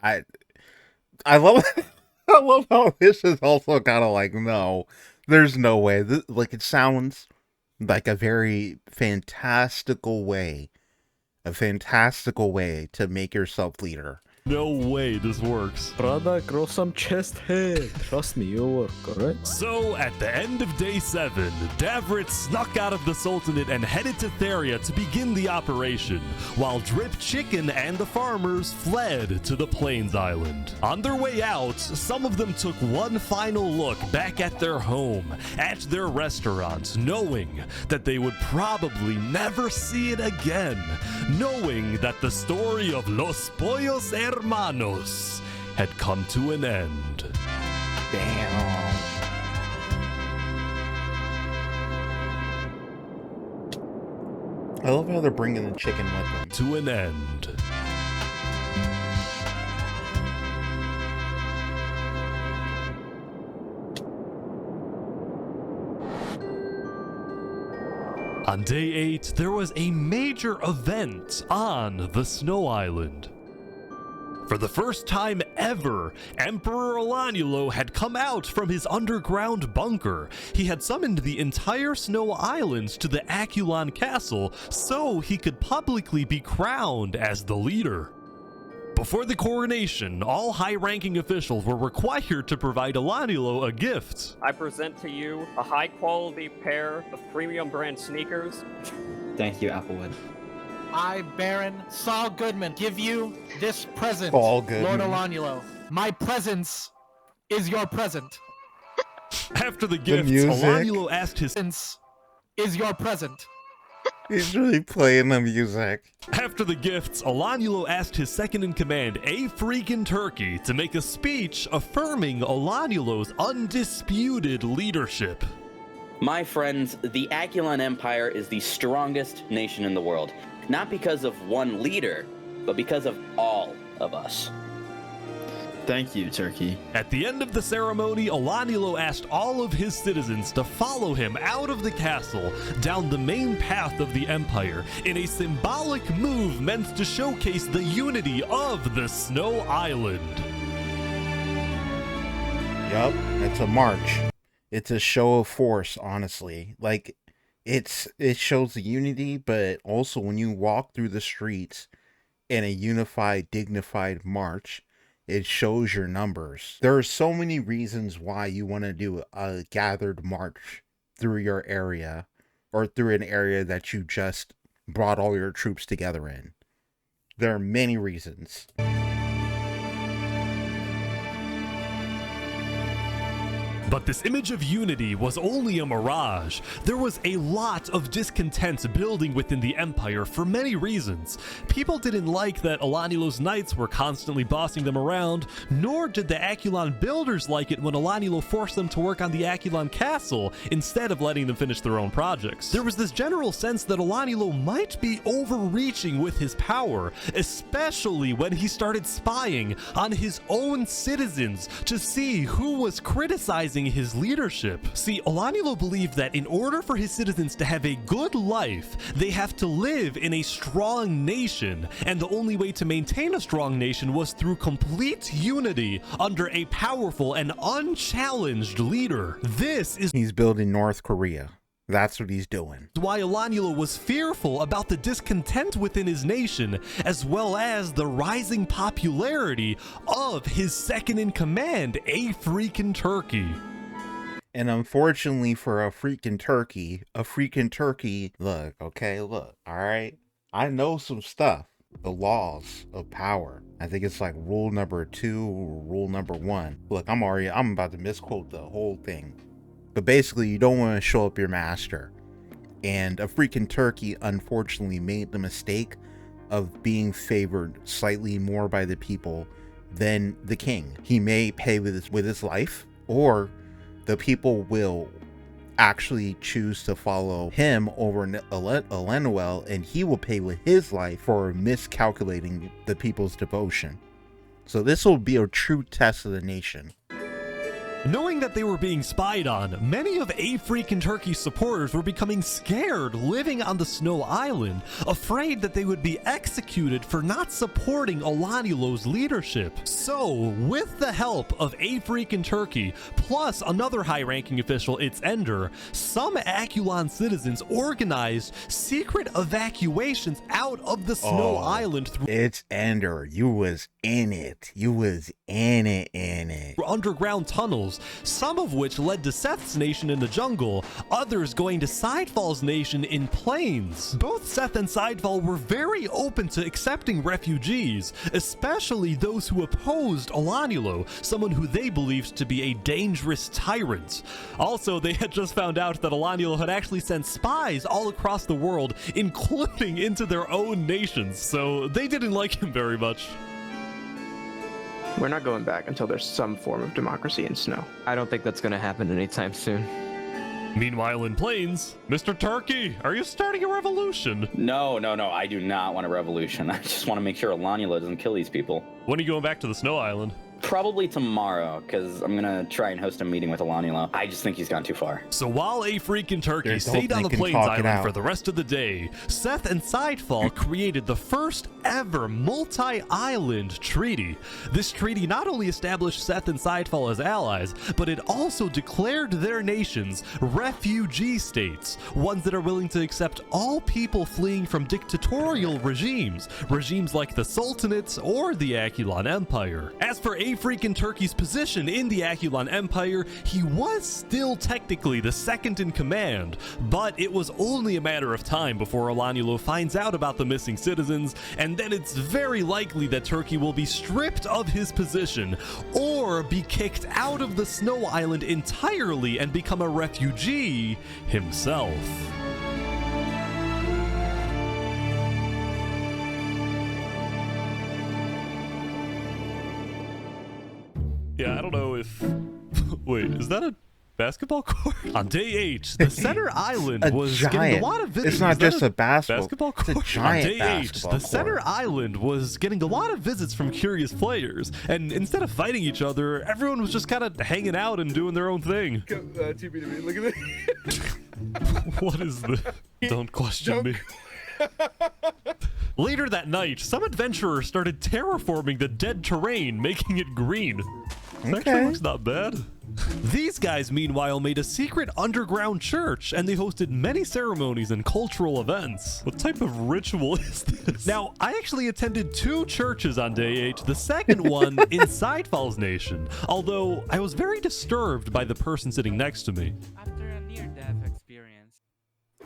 I love it. I love how this is also kind of like, no, there's no way. Like, it sounds like a very fantastical way to make yourself leader. No way this works. Brother, grow some chest hair. Trust me, you'll work, alright? So, at the end of day 7, Daveret snuck out of the Sultanate and headed to Theria to begin the operation, while Drip Chicken and the farmers fled to the Plains Island. On their way out, some of them took one final look back at their home, at their restaurant, knowing that they would probably never see it again, knowing that the story of Los Pollos Hermanos had come to an end. Damn. I love how they're bringing the chicken with them. To an end. On day 8, there was a major event on the Snow Island. For the first time ever, Emperor Alanyulo had come out from his underground bunker. He had summoned the entire Snow Island to the Aculon castle so he could publicly be crowned as the leader. Before the coronation, all high-ranking officials were required to provide Alanyulo a gift. I present to you a high-quality pair of premium brand sneakers. Thank you, Applewood. I, Baron Saul Goodman, give you this present, Saul Goodman. Lord Alanyulo. My presence is your present. After the gifts, Alanyulo asked his... Is your present. He's really playing the music. After the gifts, Alanyulo asked his second-in-command, A Freakin' Turkey, to make a speech affirming Alanyulo's undisputed leadership. My friends, the Aculon Empire is the strongest nation in the world. Not because of one leader, but because of all of us. Thank you, Turkey. At the end of the ceremony, Alanylo asked all of his citizens to follow him out of the castle, down the main path of the Empire, in a symbolic move meant to showcase the unity of the Snow Island. Yup, it's a march. It's a show of force, honestly. Like, it shows the unity, but also when you walk through the streets in a unified, dignified march, it shows your numbers. There are so many reasons why you want to do a gathered march through your area, or through an area that you just brought all your troops together in. There are many reasons. But this image of unity was only a mirage. There was a lot of discontent building within the Empire for many reasons. People didn't like that Alanylo's knights were constantly bossing them around, nor did the Aculon builders like it when Alanylo forced them to work on the Aculon castle instead of letting them finish their own projects. There was this general sense that Alanylo might be overreaching with his power, especially when he started spying on his own citizens to see who was criticizing his leadership. See, Alanylo believed that in order for his citizens to have a good life, they have to live in a strong nation, and the only way to maintain a strong nation was through complete unity under a powerful and unchallenged leader. He's building North Korea. That's what he's doing. Why Alanylo was fearful about the discontent within his nation, as well as the rising popularity of his second-in-command, a freaking Turkey. And unfortunately for a freaking turkey, look, alright? I know some stuff. The laws of power. I think it's like rule number 2 or rule number 1. Look, I'm about to misquote the whole thing. But basically, you don't want to show up your master. And a freaking turkey, unfortunately, made the mistake of being favored slightly more by the people than the king. He may pay with his life, or the people will actually choose to follow him over Elendil, and he will pay with his life for miscalculating the people's devotion. So this will be a true test of the nation. Knowing that they were being spied on, many of A Freakin' Turkey's supporters were becoming scared living on the Snow Island, afraid that they would be executed for not supporting Alanylo's leadership. So, with the help of A Freakin' Turkey, plus another high-ranking official, its Ender, some Aculon citizens organized secret evacuations out of the Snow Island. It's Ender. You was in it. Underground tunnels, some of which led to Seth's nation in the jungle, others going to Sidefall's nation in plains. Both Seth and Sidefall were very open to accepting refugees, especially those who opposed Alanylo, someone who they believed to be a dangerous tyrant. Also, they had just found out that Alanylo had actually sent spies all across the world, including into their own nations, so they didn't like him very much. We're not going back until there's some form of democracy in Snow. I don't think that's going to happen anytime soon. Meanwhile in Plains, Mr. Turkey, are you starting a revolution? No, I do not want a revolution. I just want to make sure Alanylo doesn't kill these people. When are you going back to the Snow Island? Probably tomorrow, because I'm going to try and host a meeting with Alanylo. I just think he's gone too far. So while A Freakin' Turkey stayed on the Plains Island for the rest of the day, Seth and Sidefall created the first ever multi-island treaty. This treaty not only established Seth and Sidefall as allies, but it also declared their nations refugee states, ones that are willing to accept all people fleeing from dictatorial regimes like the Sultanate or the Aculon Empire. As for A Freakin' Turkey's position in the Aculon Empire, he was still technically the second in command, but it was only a matter of time before Alanylo finds out about the missing citizens, and then it's very likely that Turkey will be stripped of his position, or be kicked out of the Snow Island entirely and become a refugee himself. Yeah, I don't know if... Wait, is that a basketball court. On day 8, the center island was getting a lot of visits. It's not just a basketball court. It's a giant On day 8, the center island was getting a lot of visits from curious players, and instead of fighting each other, everyone was just kind of hanging out and doing their own thing. TB, look at this. What is this? Don't question me. Later that night, some adventurers started terraforming the dead terrain, making it green. This actually looks not bad. These guys, meanwhile, made a secret underground church, and they hosted many ceremonies and cultural events. What type of ritual is this? Now, I actually attended 2 churches on day 8, the second one inside Falls Nation, although I was very disturbed by the person sitting next to me. After a near-death experience,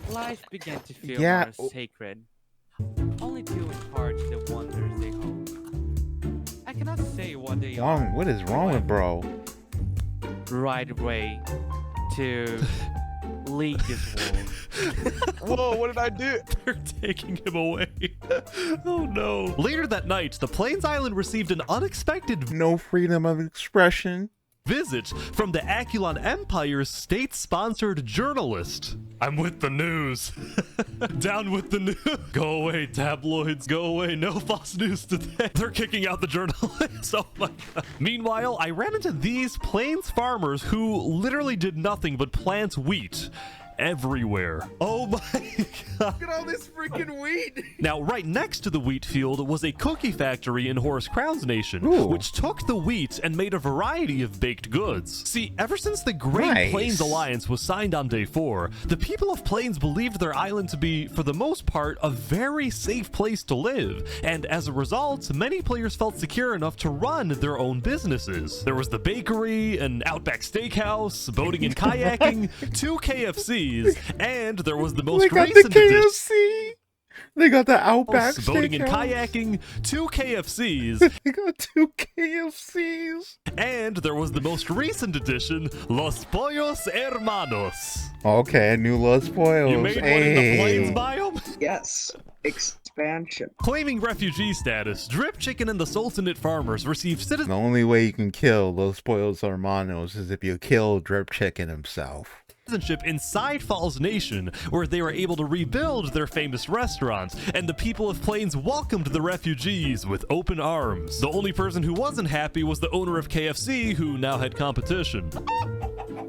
life began to feel more sacred, only to impart the wonders they hold. I cannot say what they are. What is wrong with bro? Right way to lead this world. Whoa, what did I do? They're taking him away. Oh no. Later that night, the Plains Island received an unexpected no freedom of expression visit from the Aculon Empire's state-sponsored journalist. I'm with the news. Down with the news. Go away, tabloids. Go away. No false news today. They're kicking out the journalists. Oh my god. Meanwhile, I ran into these Plains farmers who literally did nothing but plant wheat everywhere. Oh my god. Look at all this freaking wheat. Now, right next to the wheat field was a cookie factory in Horus Crown's nation, which took the wheat and made a variety of baked goods. See, ever since the Great Plains Alliance was signed on day 4, the people of Plains believed their island to be, for the most part, a very safe place to live, and as a result, many players felt secure enough to run their own businesses. There was the bakery, an Outback Steakhouse, boating and kayaking, 2 KFCs, and there was the most recent KFC. They got the Outback boating and kayaking, 2 KFCs. They got 2 KFCs. And there was the most recent addition, Los Pollos Hermanos. Okay, new Los Pollos. You made one in the Plains biome? Yes. Expansion. Claiming refugee status, Drip Chicken and the Sultanate farmers received citizenship. The only way you can kill Los Pollos Hermanos is if you kill Drip Chicken himself. Inside Falls Nation, where they were able to rebuild their famous restaurant, and the people of Plains welcomed the refugees with open arms. The only person who wasn't happy was the owner of KFC, who now had competition.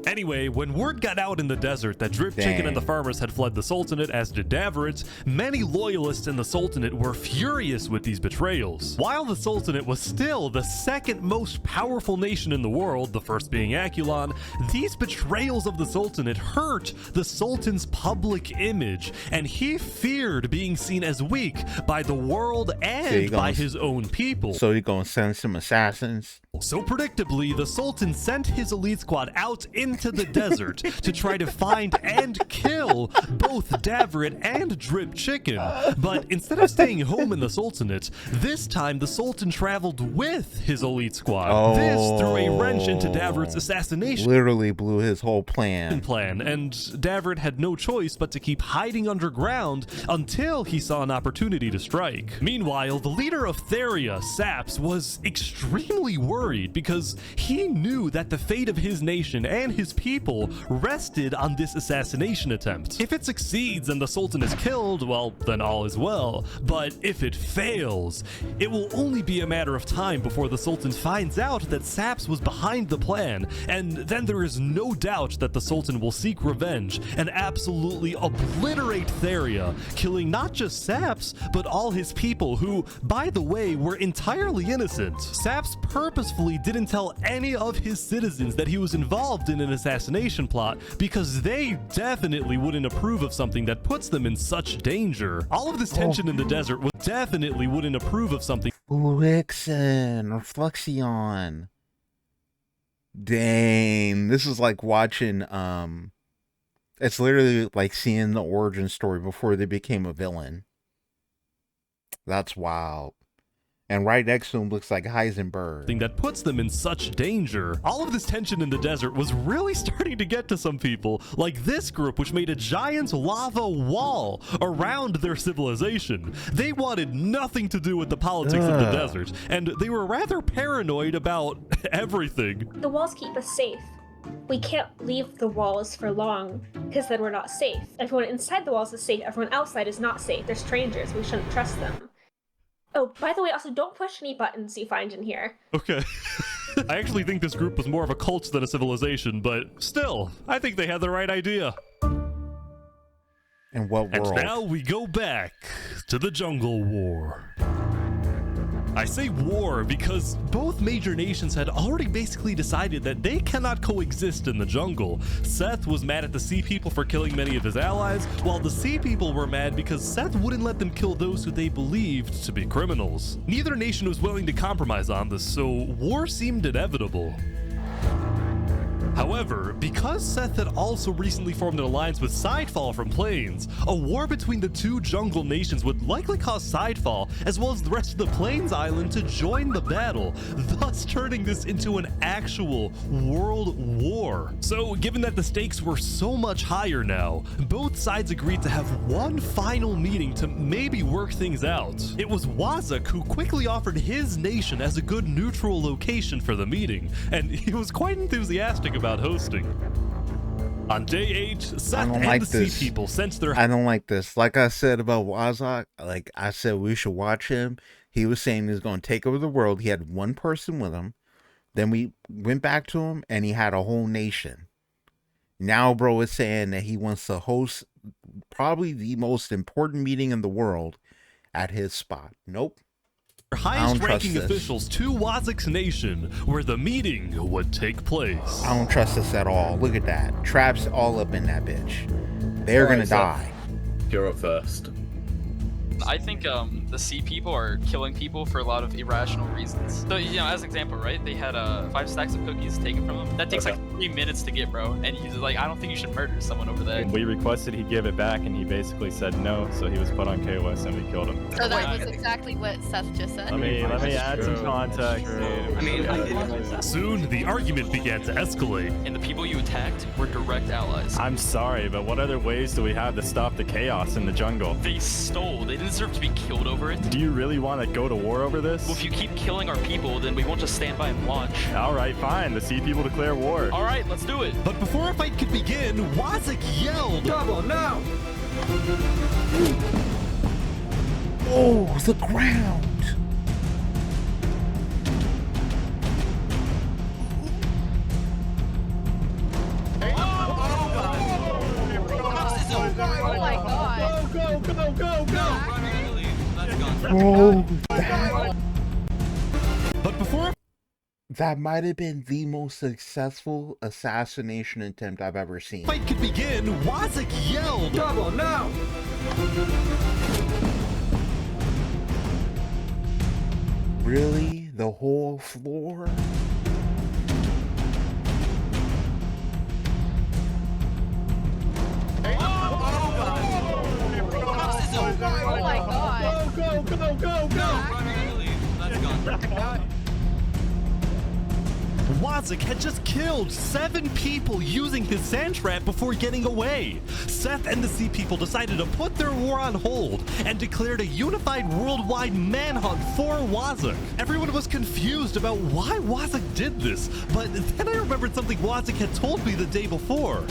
Anyway, when word got out in the desert that Drip Chicken and the farmers had fled the Sultanate, as did Davrit, many loyalists in the Sultanate were furious with these betrayals. While the Sultanate was still the second most powerful nation in the world, the first being Aculon, these betrayals of the Sultanate hurt the Sultan's public image, and he feared being seen as weak by the world and by his own people. So you're gonna send some assassins? So predictably, the Sultan sent his elite squad out into the desert to try to find and kill both Davrit and Drip Chicken. But instead of staying home in the Sultanate, this time the Sultan traveled with his elite squad. This threw a wrench into Davrit's assassination. Literally blew his whole plan. And Davrit had no choice but to keep hiding underground until he saw an opportunity to strike. Meanwhile, the leader of Theria, Saps, was extremely worried because he knew that the fate of his nation and his people rested on this assassination attempt. If it succeeds and the Sultan is killed, well, then all is well. But if it fails, it will only be a matter of time before the Sultan finds out that Saps was behind the plan, and then there is no doubt that the Sultan will seek revenge and absolutely obliterate Theria, killing not just Saps, but all his people who, by the way, were entirely innocent. Saps purposefully didn't tell any of his citizens that he was involved in an assassination plot because they definitely wouldn't approve of something that puts them in such danger. All of this tension in the desert definitely wouldn't approve of something. Fluxion or Fluxion. Dang, this is like watching it's literally like seeing the origin story before they became a villain. That's wild. And right next to him looks like Heisenberg. Thing that puts them in such danger. All of this tension in the desert was really starting to get to some people, like this group, which made a giant lava wall around their civilization. They wanted nothing to do with the politics of the desert, and they were rather paranoid about everything. The walls keep us safe, we can't leave the walls for long because then we're not safe. Everyone inside the walls is safe. Everyone outside is not safe. They're strangers. We shouldn't trust them. Oh, by the way, also don't push any buttons you find in here. Okay. I actually think this group was more of a cult than a civilization, but still, I think they had the right idea. In what world? And now we go back to the Jungle War. I say war because both major nations had already basically decided that they cannot coexist in the jungle. Seth was mad at the Sea People for killing many of his allies, while the Sea People were mad because Seth wouldn't let them kill those who they believed to be criminals. Neither nation was willing to compromise on this, so war seemed inevitable. However, because Seth had also recently formed an alliance with Sidefall from Plains, a war between the two jungle nations would likely cause Sidefall, as well as the rest of the Plains Island, to join the battle, thus turning this into an actual world war. So, given that the stakes were so much higher now, both sides agreed to have one final meeting to maybe work things out. It was Wazak who quickly offered his nation as a good neutral location for the meeting, and he was quite enthusiastic about hosting. On day 8, Seth and the Sea People sent their... I don't like this. Like I said about Wazak, like I said we should watch him. He was saying he was going to take over the world. He had one person with him. Then we went back to him and he had a whole nation. Now bro is saying that he wants to host probably the most important meeting in the world at his spot. Nope. Highest-ranking officials to Wazak's nation, where the meeting would take place. I don't trust this at all. Look at that. Traps all up in that bitch. They're gonna die. You're up first. I think the Sea People are killing people for a lot of irrational reasons. So, you know, as an example, right, they had 5 stacks of cookies taken from them. That takes like 3 minutes to get, bro. And he's like, I don't think you should murder someone over that. We requested he give it back, and he basically said no, so he was put on KOS and we killed him. So that was exactly what Seth just said. Let me add some context. I mean, soon the argument began to escalate. And the people you attacked were direct allies. I'm sorry, but what other ways do we have to stop the chaos in the jungle? They stole. They didn't deserve to be killed over it. Do you really want to go to war over this? Well, if you keep killing our people, then we won't just stand by and watch. All right, fine. The Sea People declare war. All right, let's do it. But before a fight could begin, Wazak yelled, "Double, no!" Oh, the ground! Oh my god! Go, go, go, go, go! Oh, but before that might have been the most successful assassination attempt I've ever seen. Fight could begin. Wazak yelled, "Double, no!" Really? The whole floor? Oh my god! Go, go, go, go, go! Wazak had just killed 7 people using his sand trap before getting away. Seth and the Sea People decided to put their war on hold and declared a unified worldwide manhunt for Wazak. Everyone was confused about why Wazak did this, but then I remembered something Wazak had told me the day before.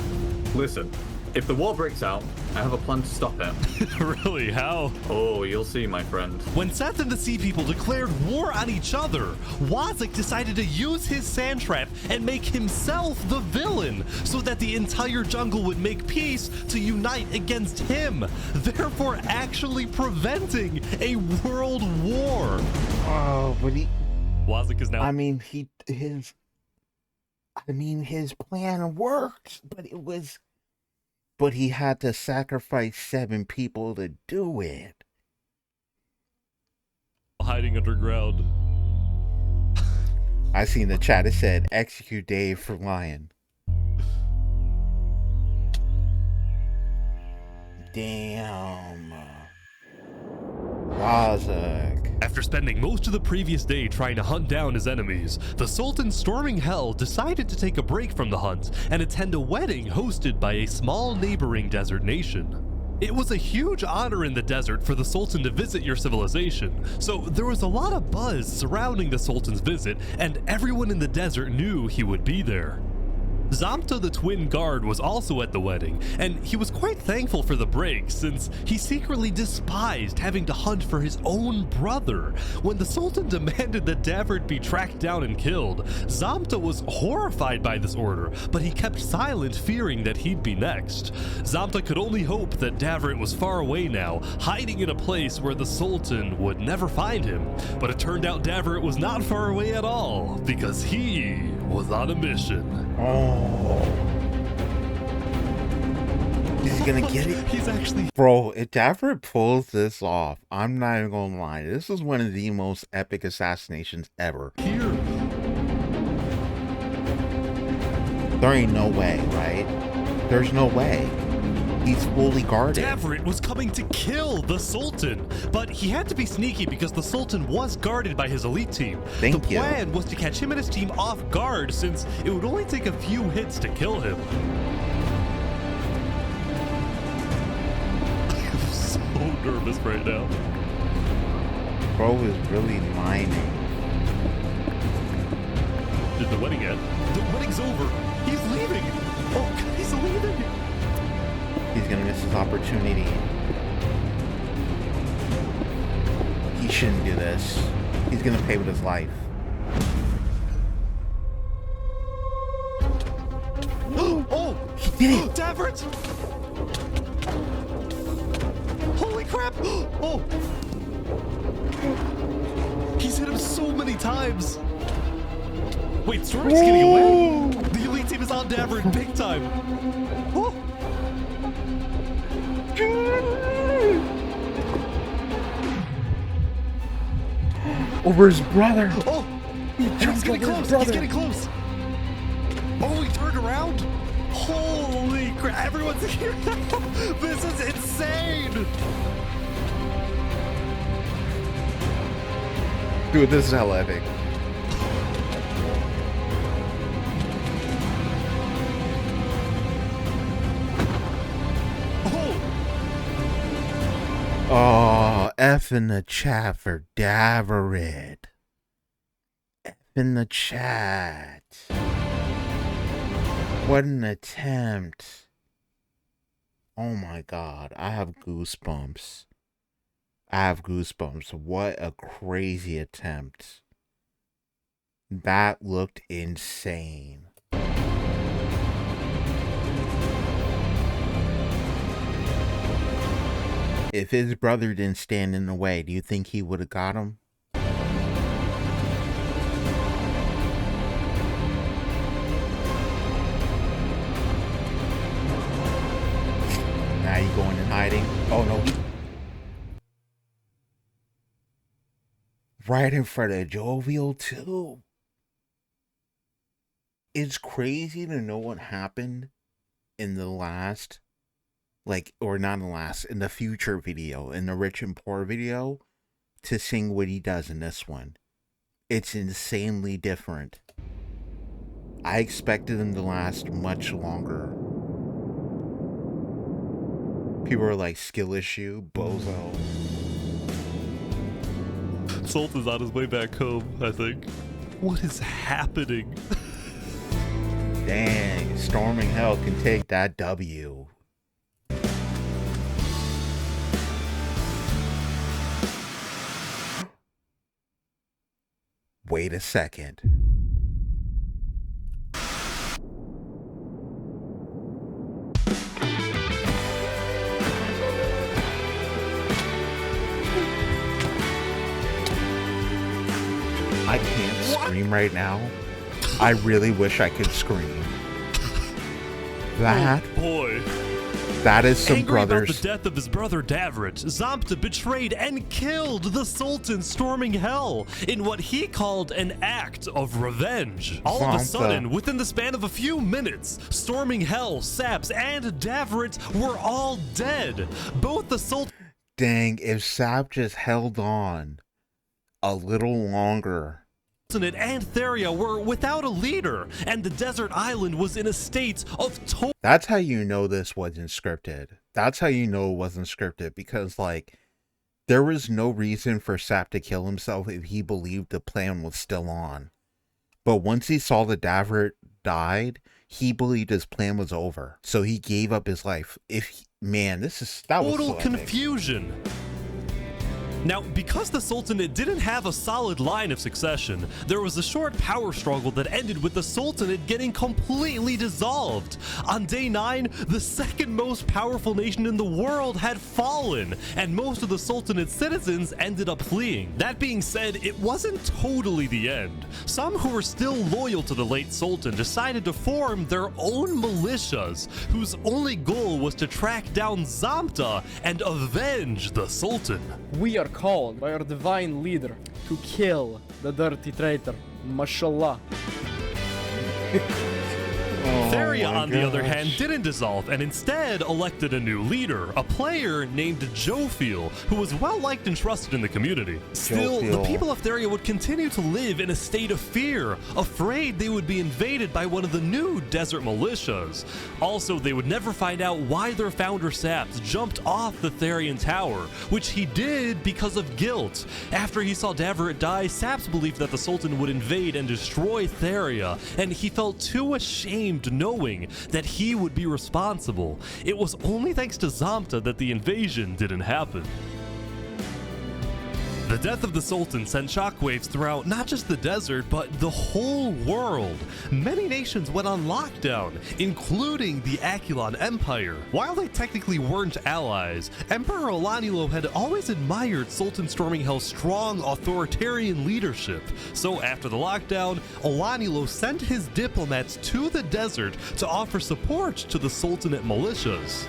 Listen, if the war breaks out, I have a plan to stop it. Really? How? Oh, you'll see, my friend. When Seth and the Sea People declared war on each other, Wazak decided to use his sand trap and make himself the villain so that the entire jungle would make peace to unite against him, therefore actually preventing a world war. Oh, but Wazak is now... I mean, his plan worked, but he had to sacrifice 7 people to do it. Hiding underground. I seen the chat. It said, execute Dave for Lion. Damn. Wazak. After spending most of the previous day trying to hunt down his enemies, the Sultan storming Hell decided to take a break from the hunt and attend a wedding hosted by a small neighboring desert nation. It was a huge honor in the desert for the Sultan to visit your civilization, so there was a lot of buzz surrounding the Sultan's visit, and everyone in the desert knew he would be there. Zamta the twin guard was also at the wedding, and he was quite thankful for the break since he secretly despised having to hunt for his own brother. When the Sultan demanded that Davrit be tracked down and killed, Zamta was horrified by this order, but he kept silent, fearing that he'd be next. Zamta could only hope that Davrit was far away now, hiding in a place where the Sultan would never find him. But it turned out Davrit was not far away at all, because he was on a mission. Oh. He's gonna get it? He's actually... Bro, if Davrit pulls this off, I'm not even gonna lie. This is one of the most epic assassinations ever. Here. There ain't no way, right? There's no way. He's fully guarded. Davrit was coming to kill the Sultan, but he had to be sneaky because the Sultan was guarded by his elite team. The plan was to catch him and his team off guard since it would only take a few hits to kill him. I'm so nervous right now. Bro is really mining. Did the wedding end? The wedding's over. He's leaving. Oh, he's leaving. He's gonna miss his opportunity. He shouldn't do this. He's gonna pay with his life. Oh! He did it! Davrit! Holy crap! Oh! He's hit him so many times! Wait, Stormy's getting away? The elite team is on Davrit big time! Oh! Over his brother! Oh! He's getting close! He's getting close! Oh, he turned around? Holy crap! Everyone's here now! This is insane! Dude, this is hella epic. Oh, F in the chat for Davrit. F in the chat. What an attempt. Oh my god, I have goosebumps. I have goosebumps. What a crazy attempt. That looked insane. If his brother didn't stand in the way, do you think he would have got him? Now you going in hiding? Oh no. Right in front of Jovial too. It's crazy to know what happened in the last, or not in the last, in the future video, in the rich and poor video, to seeing what he does in this one. It's insanely different. I expected him to last much longer. People are like, skill issue, bozo. Sultan's on his way back home, I think. What is happening? Dang, Storming Hell can take that W. Wait a second. I can't scream right now. I really wish I could scream. That, oh boy. That is some Angry brothers. About the death of his brother Davrit, Zamta betrayed and killed the Sultan Storming Hell in what he called an act of revenge. All of a sudden, within the span of a few minutes, Storming Hell, Saps, and Davrit were all dead. Both the Sultan... Dang, if Sap just held on a little longer... and Theria were without a leader, and the desert island was in a state of total... That's how you know this wasn't scripted. That's how you know it wasn't scripted, because, like, there was no reason for Sap to kill himself if he believed the plan was still on. But once he saw the Davrit died, he believed his plan was over. So he gave up his life. Man, that was total so confusion. Now, because the Sultanate didn't have a solid line of succession, there was a short power struggle that ended with the Sultanate getting completely dissolved. On day 9, the second most powerful nation in the world had fallen, and most of the Sultanate's citizens ended up fleeing. That being said, it wasn't totally the end. Some who were still loyal to the late Sultan decided to form their own militias, whose only goal was to track down Zamta and avenge the Sultan. We are called by our divine leader to kill the dirty traitor. Mashallah. Theria, on the other hand, didn't dissolve and instead elected a new leader, a player named Jophiel, who was well liked and trusted in the community. Still, the people of Theria would continue to live in a state of fear, afraid they would be invaded by one of the new desert militias. Also, they would never find out why their founder Saps jumped off the Therian tower, which he did because of guilt. After he saw Daveret die, Saps believed that the Sultan would invade and destroy Theria, and he felt too ashamed knowing that he would be responsible. It was only thanks to Zamta that the invasion didn't happen. The death of the Sultan sent shockwaves throughout not just the desert, but the whole world. Many nations went on lockdown, including the Aculon Empire. While they technically weren't allies, Emperor Alyn had always admired Sultan Storminghell's strong authoritarian leadership. So after the lockdown, Alyn sent his diplomats to the desert to offer support to the Sultanate militias.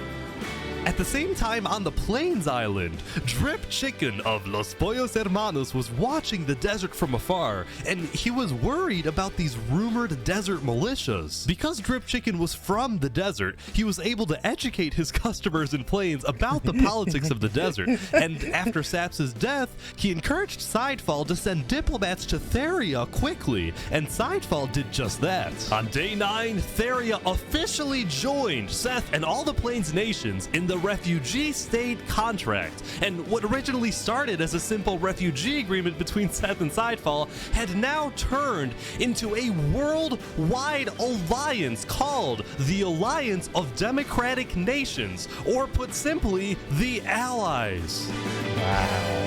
At the same time, on the Plains Island, Drip Chicken of Los Pollos Hermanos was watching the desert from afar, and he was worried about these rumored desert militias. Because Drip Chicken was from the desert, he was able to educate his customers in Plains about the politics of the desert, and after Saps' death, he encouraged Sidefall to send diplomats to Theria quickly, and Sidefall did just that. On day 9, Theria officially joined Seth and all the Plains nations in the refugee state contract, and what originally started as a simple refugee agreement between Seth and Sidefall had now turned into a worldwide alliance called the Alliance of Democratic Nations, or put simply, the Allies. Wow.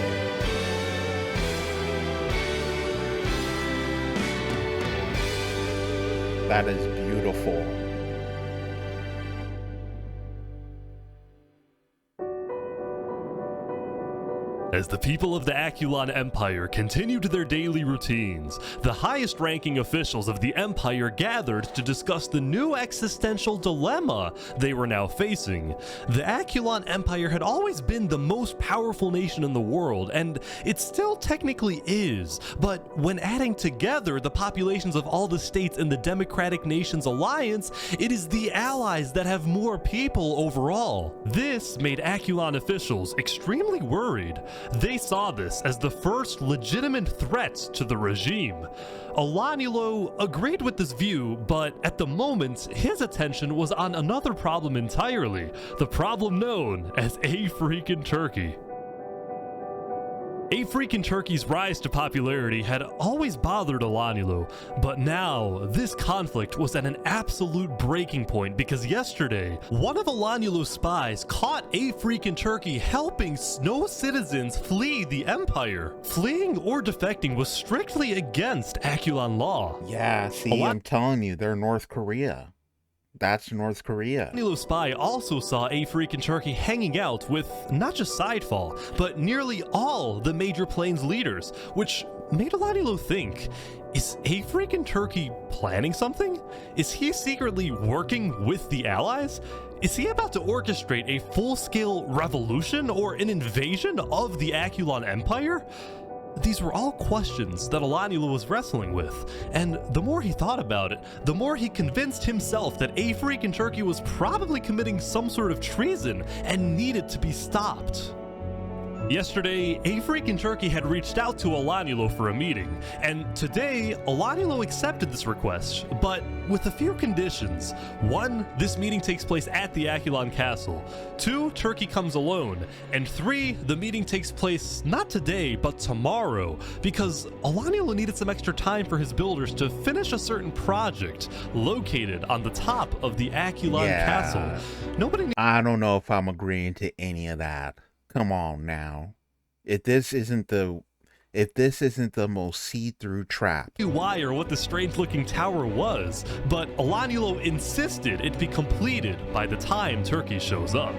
That is beautiful. As the people of the Aculon Empire continued their daily routines, the highest-ranking officials of the Empire gathered to discuss the new existential dilemma they were now facing. The Aculon Empire had always been the most powerful nation in the world, and it still technically is, but when adding together the populations of all the states in the Democratic Nations Alliance, it is the allies that have more people overall. This made Aculon officials extremely worried. They saw this as the first legitimate threat to the regime. Alyn agreed with this view, but at the moment, his attention was on another problem entirely, the problem known as A Freakin' Turkey. A Freakin' Turkey's rise to popularity had always bothered Alyn, but now this conflict was at an absolute breaking point because yesterday, one of Alyn's spies caught A Freakin' Turkey helping Snow citizens flee the Empire. Fleeing or defecting was strictly against Aculon law. Yeah, see, I'm telling you, they're North Korea. That's North Korea. Alyn's spy also saw A Freakin' Turkey hanging out with not just Sidefall, but nearly all the major Plains leaders, which made Alyn think, is A Freakin' Turkey planning something? Is he secretly working with the allies? Is he about to orchestrate a full-scale revolution or an invasion of the Aculon Empire? These were all questions that Alyn was wrestling with, and the more he thought about it, the more he convinced himself that A Freakin' Turkey was probably committing some sort of treason and needed to be stopped. Yesterday, a freaking turkey had reached out to Alanylo for a meeting, and today, Alanylo accepted this request, but with a few conditions. 1, this meeting takes place at the Aculon castle. 2, Turkey comes alone. And 3, the meeting takes place not today, but tomorrow, because Alanylo needed some extra time for his builders to finish a certain project located on the top of the Aculon castle. I don't know if I'm agreeing to any of that. Come on now. If this isn't the most see-through trap. Why or what the strange-looking tower was, but Alanylo insisted it be completed by the time Turkey shows up.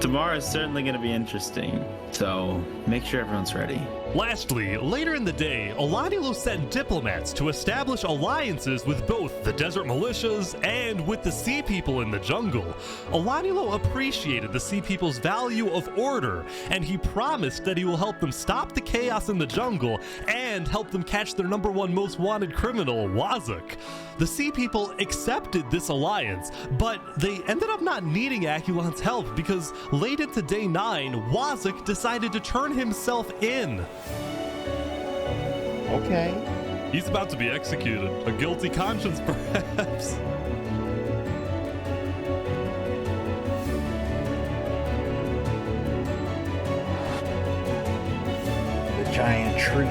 Tomorrow is certainly going to be interesting, so make sure everyone's ready. Lastly, later in the day, Alanylo sent diplomats to establish alliances with both the desert militias and with the sea people in the jungle. Alanylo appreciated the sea people's value of order, and he promised that he will help them stop the chaos in the jungle and help them catch their #1 most wanted criminal, Wazuk. The sea people accepted this alliance, but they ended up not needing Aculon's help because late into day 9, Wazuk decided to turn himself in. Okay. He's about to be executed. A guilty conscience, perhaps. The giant tree.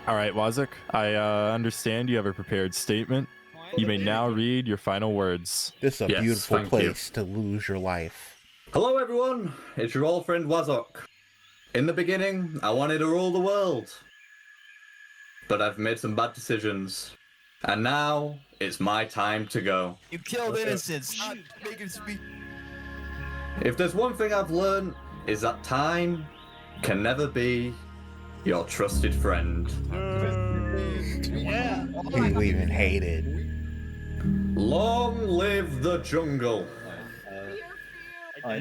All right, Wazuk, I understand you have a prepared statement. You may now read your final words. This is a beautiful place to lose your life. Hello everyone, it's your old friend Wazuk. In the beginning, I wanted to rule the world. But I've made some bad decisions. And now, it's my time to go. You killed innocents. Make him speak. If there's one thing I've learned, is that time can never be your trusted friend. Yeah. People even hated. Long live the jungle. What's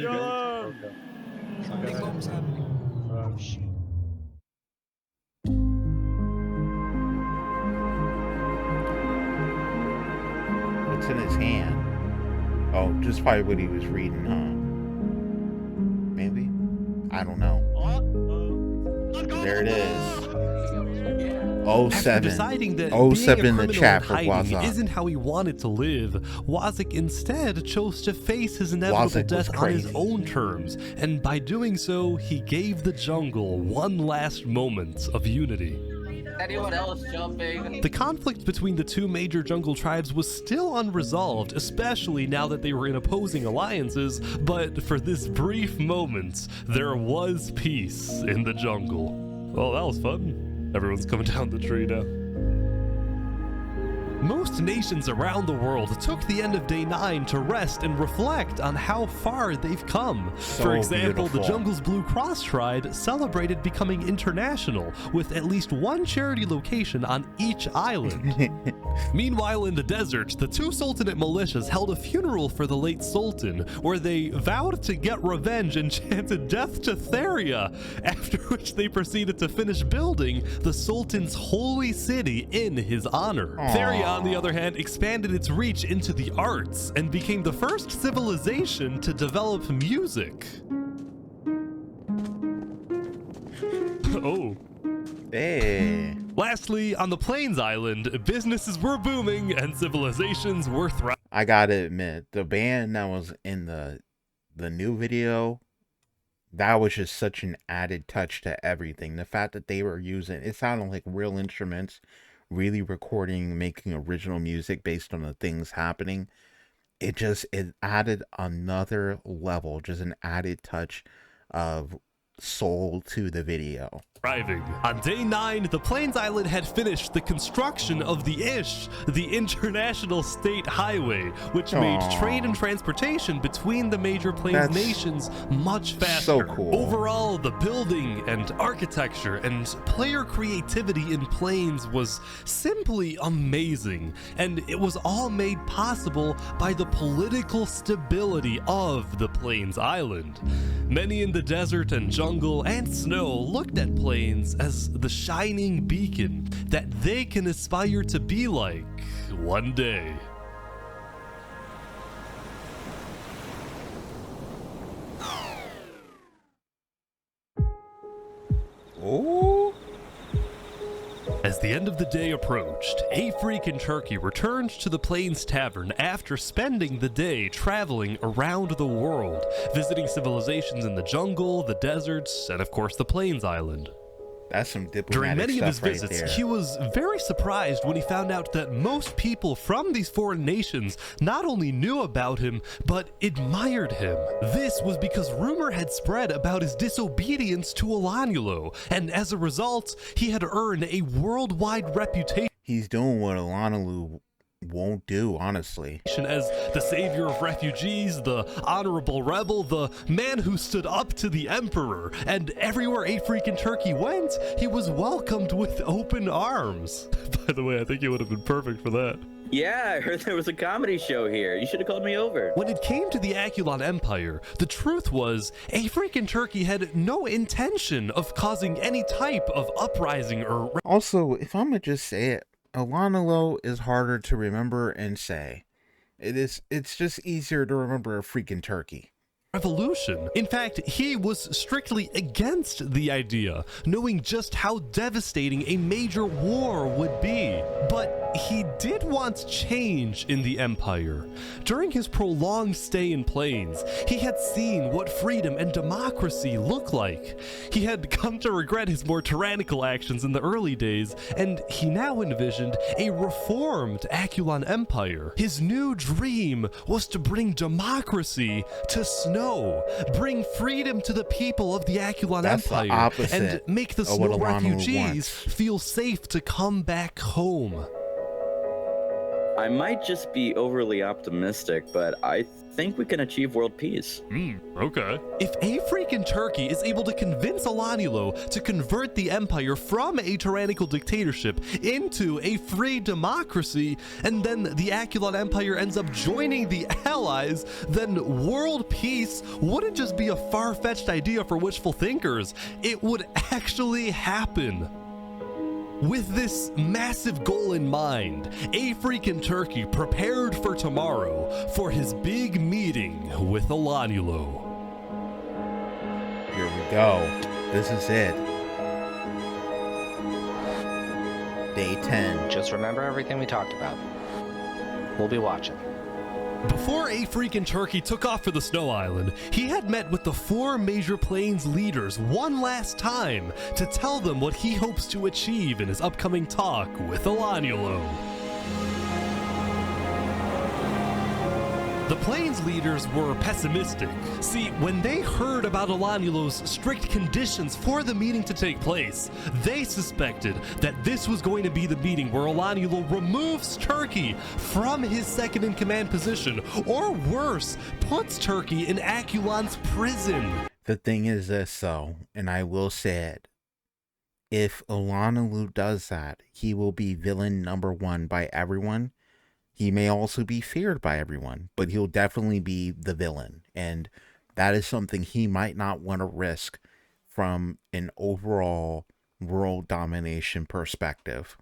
in his hand? Oh, just probably what he was reading, huh? Maybe? I don't know. There it is. 07. Deciding that 07 in the chat for hiding Wazuk. isn't how he wanted to live, Wazuk instead chose to face his inevitable death on his own terms, and by doing so, he gave the jungle one last moment of unity. Anyone else jumping? The conflict between the two major jungle tribes was still unresolved, especially now that they were in opposing alliances, but for this brief moment, there was peace in the jungle. Well, that was fun. Everyone's coming down the tree now. Most nations around the world took the end of day 9 to rest and reflect on how far they've come. For example, the jungle's Blue Cross tribe celebrated becoming international, with at least one charity location on each island. Meanwhile, in the desert, the two Sultanate militias held a funeral for the late Sultan, where they vowed to get revenge and chanted death to Theria, after which they proceeded to finish building the Sultan's holy city in his honor. Theria, on the other hand, expanded its reach into the arts and became the first civilization to develop music. Oh. Hey. Lastly, on the Plains Island, businesses were booming and civilizations were thriving. I gotta admit, the band that was in the new video, that was just such an added touch to everything. The fact that they were using, it sounded like real instruments, really recording, making original music based on the things happening. It added another level, just an added touch of soul to the video. Thriving. On day 9, the Plains Island had finished the construction of the ISH, the International State Highway, which made trade and transportation between the major Plains nations much faster. So cool. Overall, the building and architecture and player creativity in Plains was simply amazing, and it was all made possible by the political stability of the Plains Island. Many in the desert and jungle jungle and snow looked at plains as the shining beacon that they can aspire to be like one day. Oh. As the end of the day approached, a freaking turkey returned to the Plains Tavern after spending the day traveling around the world, visiting civilizations in the jungle, the deserts, and of course the Plains Island. That's some diplomatic During many of his stuff right visits, there. he was very surprised when he found out that most people from these foreign nations not only knew about him, but admired him. This was because rumor had spread about his disobedience to Alyn, and as a result, he had earned a worldwide reputation. He's doing what Alyn won't do, honestly. As the savior of refugees, the honorable rebel, the man who stood up to the emperor, and everywhere a freaking turkey went, he was welcomed with open arms. By the way, I think he would have been perfect for that. Yeah, I heard there was a comedy show here. You should have called me over. When it came to the Aculon Empire, the truth was, a freaking turkey had no intention of causing any type of uprising or... Also, if I'm gonna just say it, Alyn is harder to remember and say. It's just easier to remember a freaking turkey. Revolution. In fact, he was strictly against the idea, knowing just how devastating a major war would be. But he did want change in the Empire. During his prolonged stay in Plains, he had seen what freedom and democracy look like. He had come to regret his more tyrannical actions in the early days, and he now envisioned a reformed Aculon Empire. His new dream was to bring democracy to snow. Bring freedom to the people of the Aculon Empire, and make the snow refugees feel safe to come back home. I might just be overly optimistic, but I think we can achieve world peace. Okay. If a freaking turkey is able to convince Alyn to convert the empire from a tyrannical dictatorship into a free democracy, and then the Aculon Empire ends up joining the Allies, then world peace wouldn't just be a far-fetched idea for wishful thinkers. It would actually happen. With this massive goal in mind, a freaking turkey prepared for tomorrow for his big meeting with Alyn. Here we go. This is it. Day 10. Just remember everything we talked about. We'll be watching. Before a freaking turkey took off for the Snow Island, he had met with the 4 major plains leaders one last time to tell them what he hopes to achieve in his upcoming talk with Alyn. The Plains leaders were pessimistic. See, when they heard about Alyn's strict conditions for the meeting to take place, they suspected that this was going to be the meeting where Alyn removes Turkey from his second-in-command position, or worse, puts Turkey in Aculon's prison. The thing is this, though, and I will say it. If Alyn does that, he will be villain number 1 by everyone. He may also be feared by everyone, but he'll definitely be the villain. And that is something he might not want to risk from an overall world domination perspective.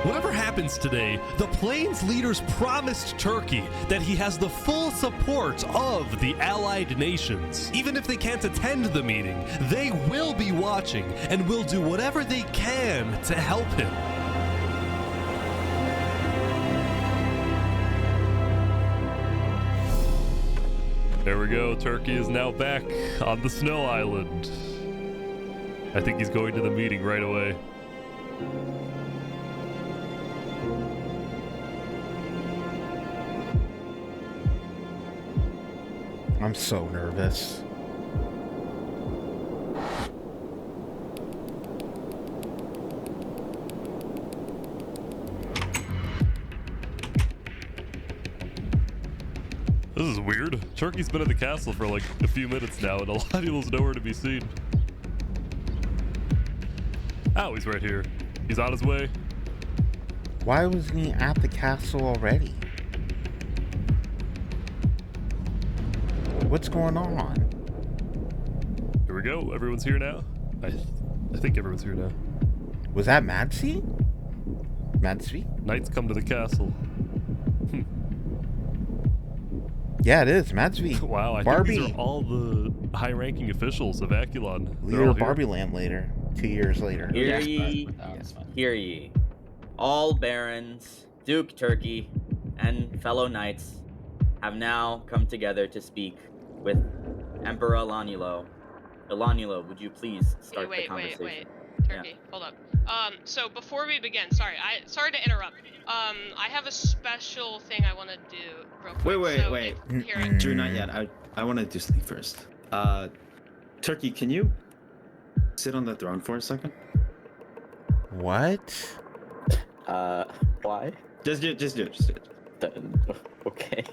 Whatever happens today, the Plains leaders promised Turkey that he has the full support of the allied nations. Even if they can't attend the meeting, they will be watching and will do whatever they can to help him. There we go. Turkey is now back on the Snow Island. I think he's going to the meeting right away. I'm so nervous. This is weird. Turkey's been at the castle for like a few minutes now, and Alyn's nowhere to be seen. Oh, he's right here. He's on his way. Why wasn't he at the castle already? What's going on? Here we go. Everyone's here now. I think everyone's here now. Was that Madsy? Madsy? Knights come to the castle. Yeah, it is. Madsy. Wow, I Barbie. think these are all the high-ranking officials of Aculon. Leader of Barbie Land later. 2 years later. Hear ye, hear ye. All barons, Duke Turkey, and fellow knights have now come together to speak with Emperor Elanulo. Elanulo, would you please start the conversation? Wait. Turkey, hold up. So before we begin, sorry to interrupt. I have a special thing I want to do real quick. Wait. Drew, not yet. I want to do something first. Turkey, can you sit on the throne for a second? What? Why? Just do it. Okay.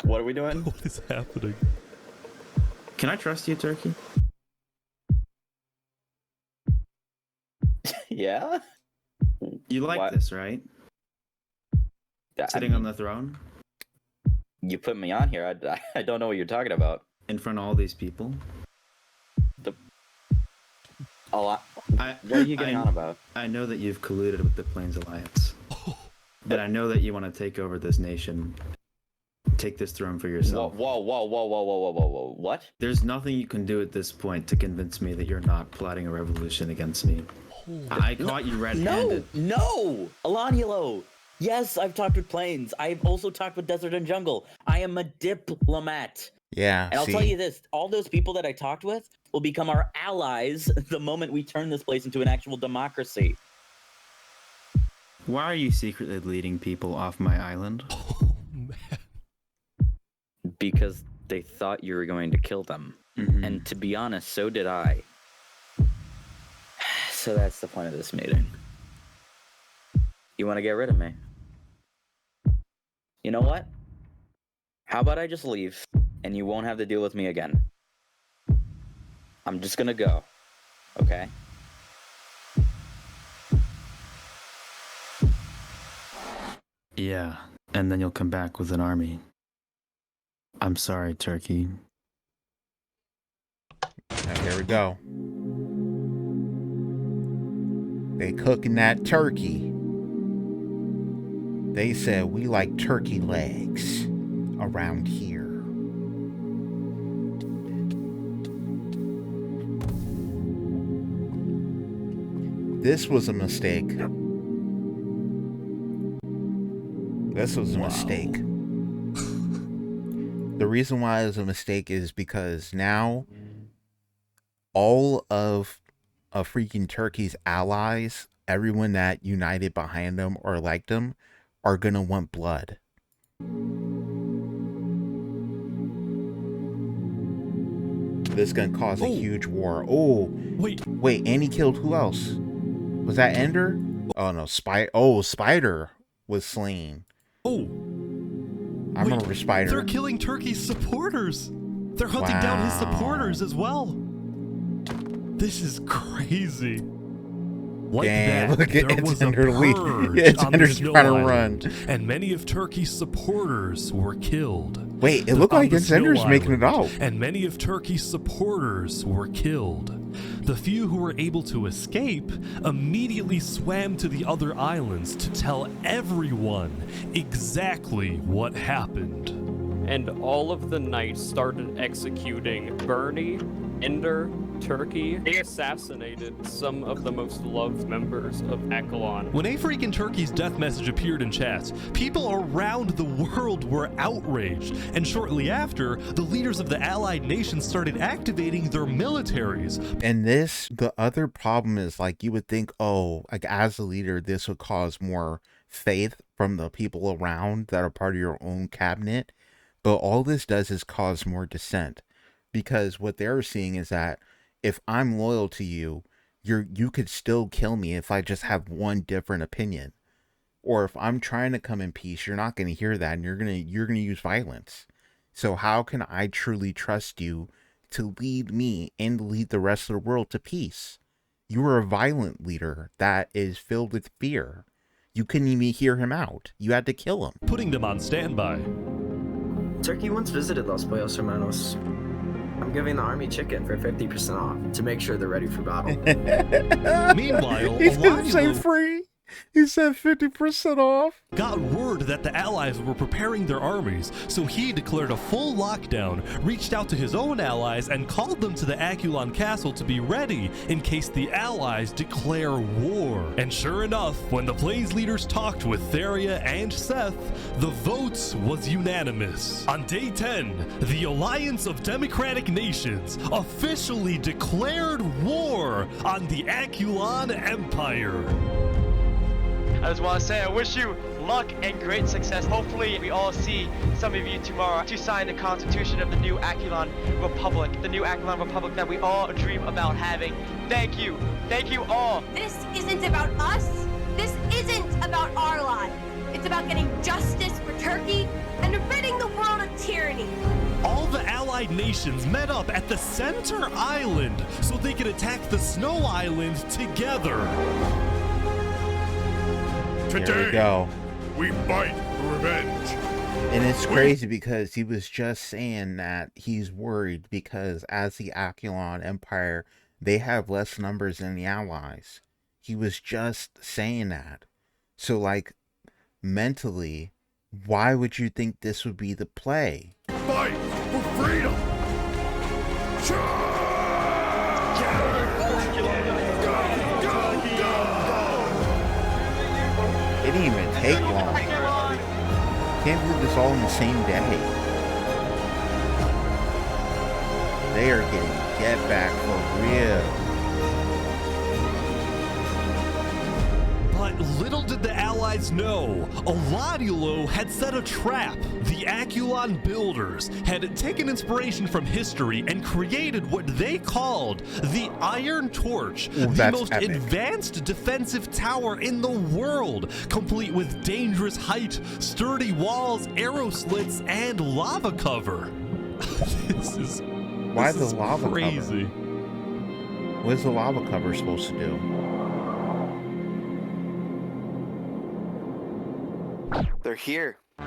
What are we doing? What is happening? Can I trust you, Turkey? Yeah? You like this, right? Sitting on the throne? You put me on here. I don't know what you're talking about. In front of all these people? What are you getting on about? I know that you've colluded with the Plains Alliance. And I know that you want to take over this nation. Take this throne for yourself. Whoa. What? There's nothing you can do at this point to convince me that you're not plotting a revolution against me. I caught you red-handed. No! Elanulo! Yes, I've talked with Plains. I've also talked with Desert and Jungle. I am a diplomat. Yeah, and I'll tell you this, all those people that I talked with will become our allies the moment we turn this place into an actual democracy. Why are you secretly leading people off my island? Oh, man. Because they thought you were going to kill them. Mm-hmm. And to be honest, so did I. So that's the point of this meeting. You want to get rid of me? You know what? How about I just leave, and you won't have to deal with me again? I'm just gonna go, okay? Yeah, and then you'll come back with an army. I'm sorry, Turkey. Now, here we go. They cooking that turkey. They said we like turkey legs around here. This was a mistake. This was a mistake. The reason why it was a mistake is because now all of a freaking Turkey's allies, everyone that united behind them or liked them, are gonna want blood. This is gonna cause a huge war. Oh, wait, and he killed who else? Was that Ender? Oh no, Spider was slain. Oh, I remember Spider. They're killing Turkey's supporters. They're hunting down his supporters as well. This is crazy. Like Damn, that, look at there was Ender a purge Ender's on the trying to Snow run. Island, and many of Turkey's supporters were killed. Wait, it looked like Ender's making it out. And many of Turkey's supporters were killed. The few who were able to escape immediately swam to the other islands to tell everyone exactly what happened. And all of the knights started executing Bernie, Ender, Turkey. They assassinated some of the most loved members of Aculon. When A Freakin' Turkey's death message appeared in chat, people around the world were outraged, and shortly after, the leaders of the allied nations started activating their militaries. And the other problem is, like, you would think, oh, like, as a leader, this would cause more faith from the people around that are part of your own cabinet, but all this does is cause more dissent, because what they're seeing is that if I'm loyal to you, you could still kill me if I just have one different opinion. Or if I'm trying to come in peace, you're not going to hear that, and you're going to use violence. So how can I truly trust you to lead me and lead the rest of the world to peace? You are a violent leader that is filled with fear. You couldn't even hear him out. You had to kill him. Putting them on standby. Turkey once visited Los Pollos Hermanos. I'm giving the army chicken for 50% off to make sure they're ready for battle. Meanwhile, He didn't say Aculon free. He said 50% off. got word that the allies were preparing their armies, so he declared a full lockdown, reached out to his own allies, and called them to the Aculon castle to be ready in case the allies declare war. And sure enough, when the Plains leaders talked with Theria and Seth, the vote was unanimous. On day 10, the Alliance of Democratic Nations officially declared war on the Aculon Empire. I just want to say I wish you luck and great success. Hopefully we all see some of you tomorrow to sign the constitution of the new Aculon Republic. The new Aculon Republic that we all dream about having. Thank you. Thank you all. This isn't about us. This isn't about our lives. It's about getting justice for Turkey and ridding the world of tyranny. All the allied nations met up at the center island so they could attack the Snow Island together. Here we go. We fight for revenge. And it's crazy because he was just saying that he's worried because as the Aculon Empire, they have less numbers than the Allies. He was just saying that. So, like, mentally, why would you think this would be the play? Fight for freedom. It didn't even take long. Can't believe this all in the same day. They are getting get back for real. But little did the allies know, Alyn had set a trap. The Aculon builders had taken inspiration from history and created what they called the Iron Torch, the most advanced defensive tower in the world, complete with dangerous height, sturdy walls, arrow slits, and lava cover. Why the lava crazy. cover? What is the lava cover supposed to do? They're here. The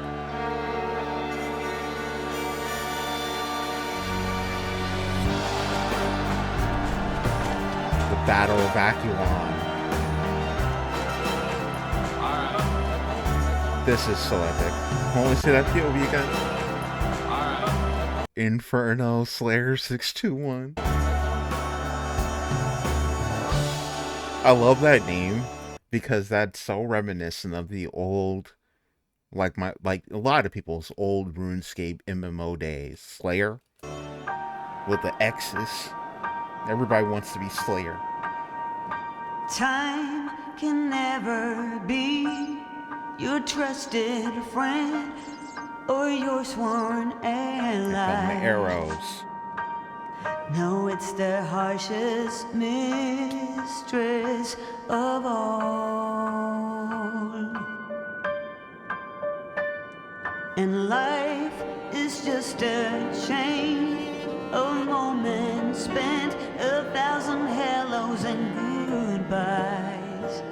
Battle of Aculon. This is so epic. What was that POV again? Inferno Slayer 621. I love that name because that's so reminiscent of the old, like a lot of people's old RuneScape MMO days. Slayer with the X's. Everybody wants to be Slayer. Time can never be your trusted friend or your sworn ally. My arrows. No, it's the harshest mistress of all. And life is just a chain of moments spent, 1,000 hellos and goodbyes.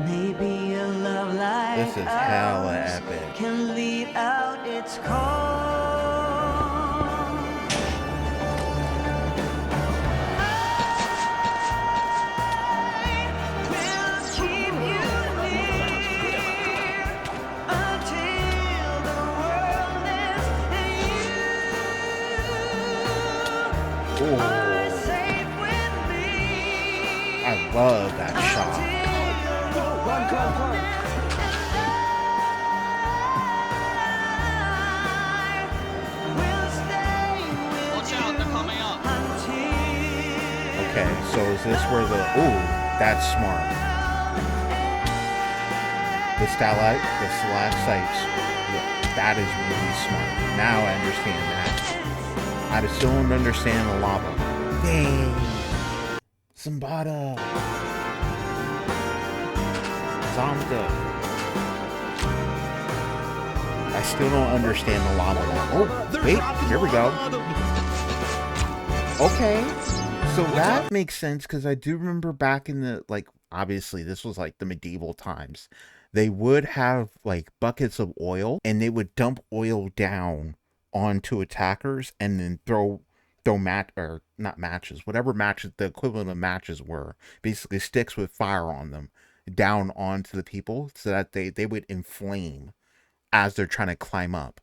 Maybe a love like this is hella ours epic. can lead out its call. I love that shot. Watch out, they're coming up. Okay, so is this where the... Ooh, that's smart. The stalactites, that is really smart. Now I understand that. I still don't understand the lava. Dang. Zambada. Zamda. I still don't understand the lava. Oh, wait, here we go. Okay. So that makes sense because I do remember back in the, like, obviously this was like the medieval times. They would have like buckets of oil and they would dump oil down onto attackers and then throw not matches, whatever matches the equivalent of matches were, basically sticks with fire on them, down onto the people so that they would inflame as they're trying to climb up.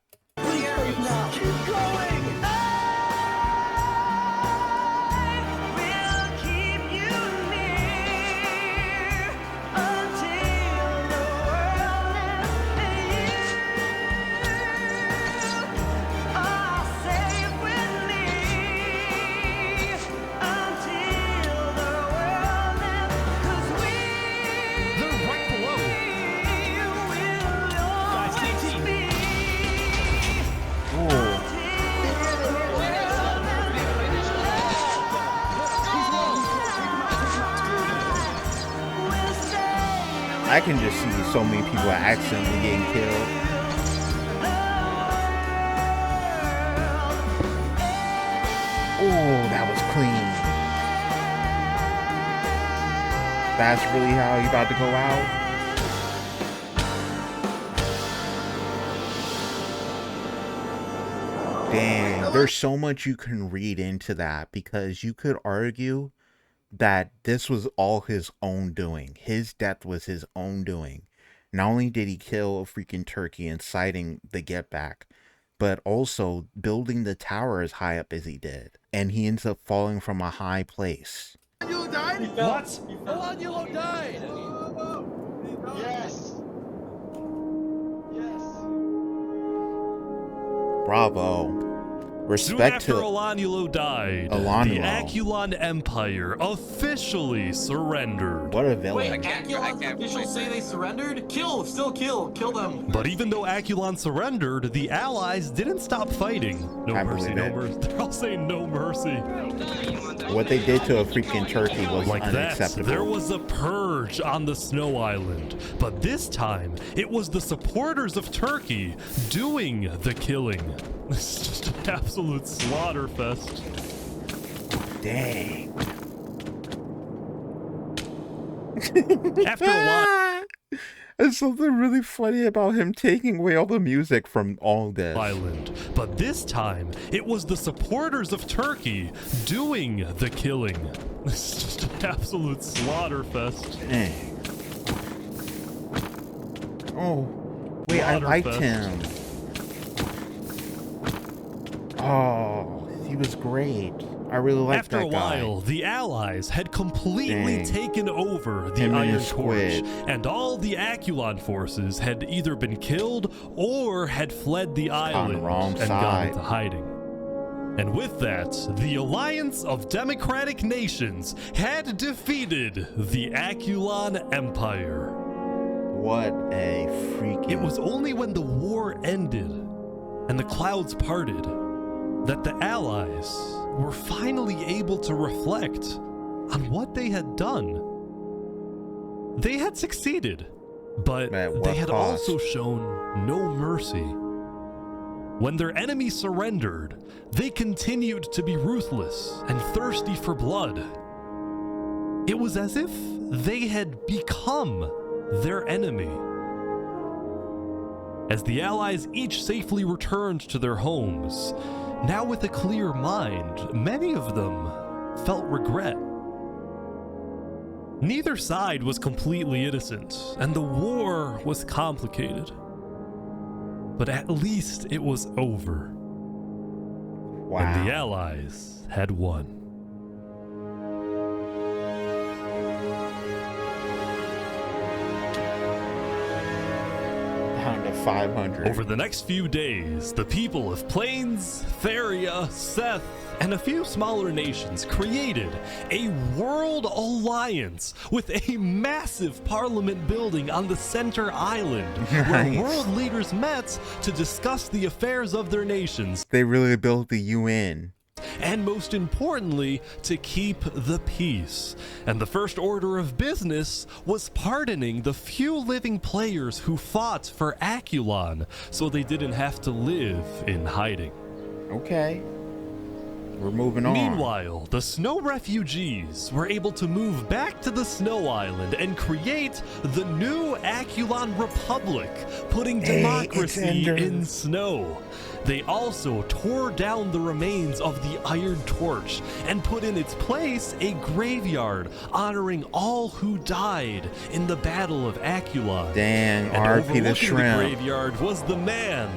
I can just see so many people accidentally getting killed. Oh, that was clean. That's really how you about to go out? Dang, there's so much you can read into that, because you could argue that this was all his own doing. His death was his own doing. Not only did he kill a freaking turkey, inciting the get back, but also building the tower as high up as he did. And he ends up falling from a high place. You died? What? Aculon died! Yes! Bravo. Respect Soon to after Alyn died, the Aculon Empire officially surrendered. What a villain. Wait, Aculon's officials say they surrendered? Kill them. But even though Aculon surrendered, the allies didn't stop fighting. No mercy. They're all saying no mercy. What they did to a freaking turkey was unacceptable. There was a purge on the Snow Island, but this time it was the supporters of Turkey doing the killing. It's just an absolute slaughter fest. Dang. After a while, there's something really funny about him taking away all the music from all this. Island, but this time it was the supporters of Turkey doing the killing. It's just an absolute slaughter fest. Dang. Oh, wait, I liked him. Oh, he was great. I really liked that guy. After a while, the Allies had completely taken over the Iron Torch, and all the Aculon forces had either been killed or had fled the island and gone into hiding. And with that, the Alliance of Democratic Nations had defeated the Aculon Empire. What a freaking... It was only when the war ended and the clouds parted that the Allies were finally able to reflect on what they had done. They had succeeded, but they had also shown no mercy. When their enemy surrendered, they continued to be ruthless and thirsty for blood. It was as if they had become their enemy. As the Allies each safely returned to their homes, now with a clear mind, many of them felt regret. Neither side was completely innocent, and the war was complicated. But at least it was over. Wow. And the Allies had won. Down to 500. Over the next few days, the people of Plains, Theria, Seth, and a few smaller nations created a world alliance with a massive parliament building on the center island, where world leaders met to discuss the affairs of their nations. They really built the UN. And most importantly, to keep the peace. And the first order of business was pardoning the few living players who fought for Aculon, so they didn't have to live in hiding. Okay. We're moving on. Meanwhile, the snow refugees were able to move back to the Snow Island and create the new Aculon Republic, putting democracy in snow. They also tore down the remains of the Iron Torch and put in its place a graveyard honoring all who died in the Battle of Aculon. Dang, and RP the overlooking shrimp. the graveyard was the man,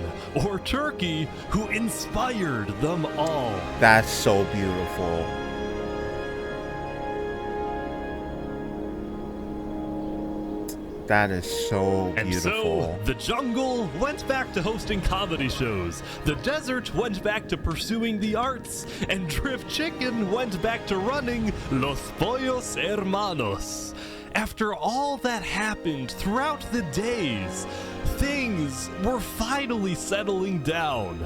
or turkey, who inspired them all. That's so beautiful. That is so beautiful. And so, the jungle went back to hosting comedy shows, the desert went back to pursuing the arts, and Drift Chicken went back to running Los Pollos Hermanos. After all that happened throughout the days, things were finally settling down.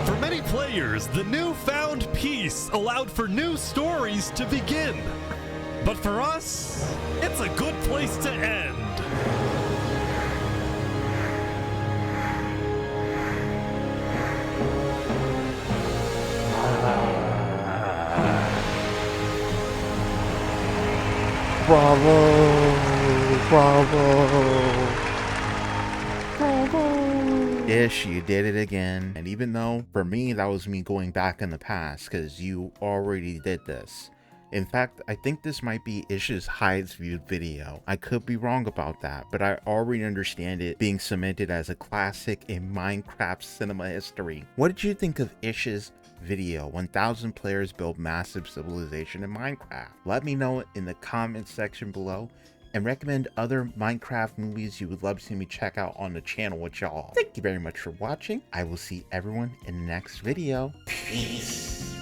For many players, the newfound peace allowed for new stories to begin. But for us, it's a good place to end. Bravo! Bravo! Ish, you did it again. And even though, for me, that was me going back in the past, because you already did this. In fact, I think this might be Ish's highest viewed video. I could be wrong about that, but I already understand it being cemented as a classic in Minecraft cinema history. What did you think of Ish's video, 1000 players build massive civilization in Minecraft? Let me know in the comment section below, and recommend other Minecraft movies you would love to see me check out on the channel with y'all. Thank you very much for watching. I will see everyone in the next video. Peace.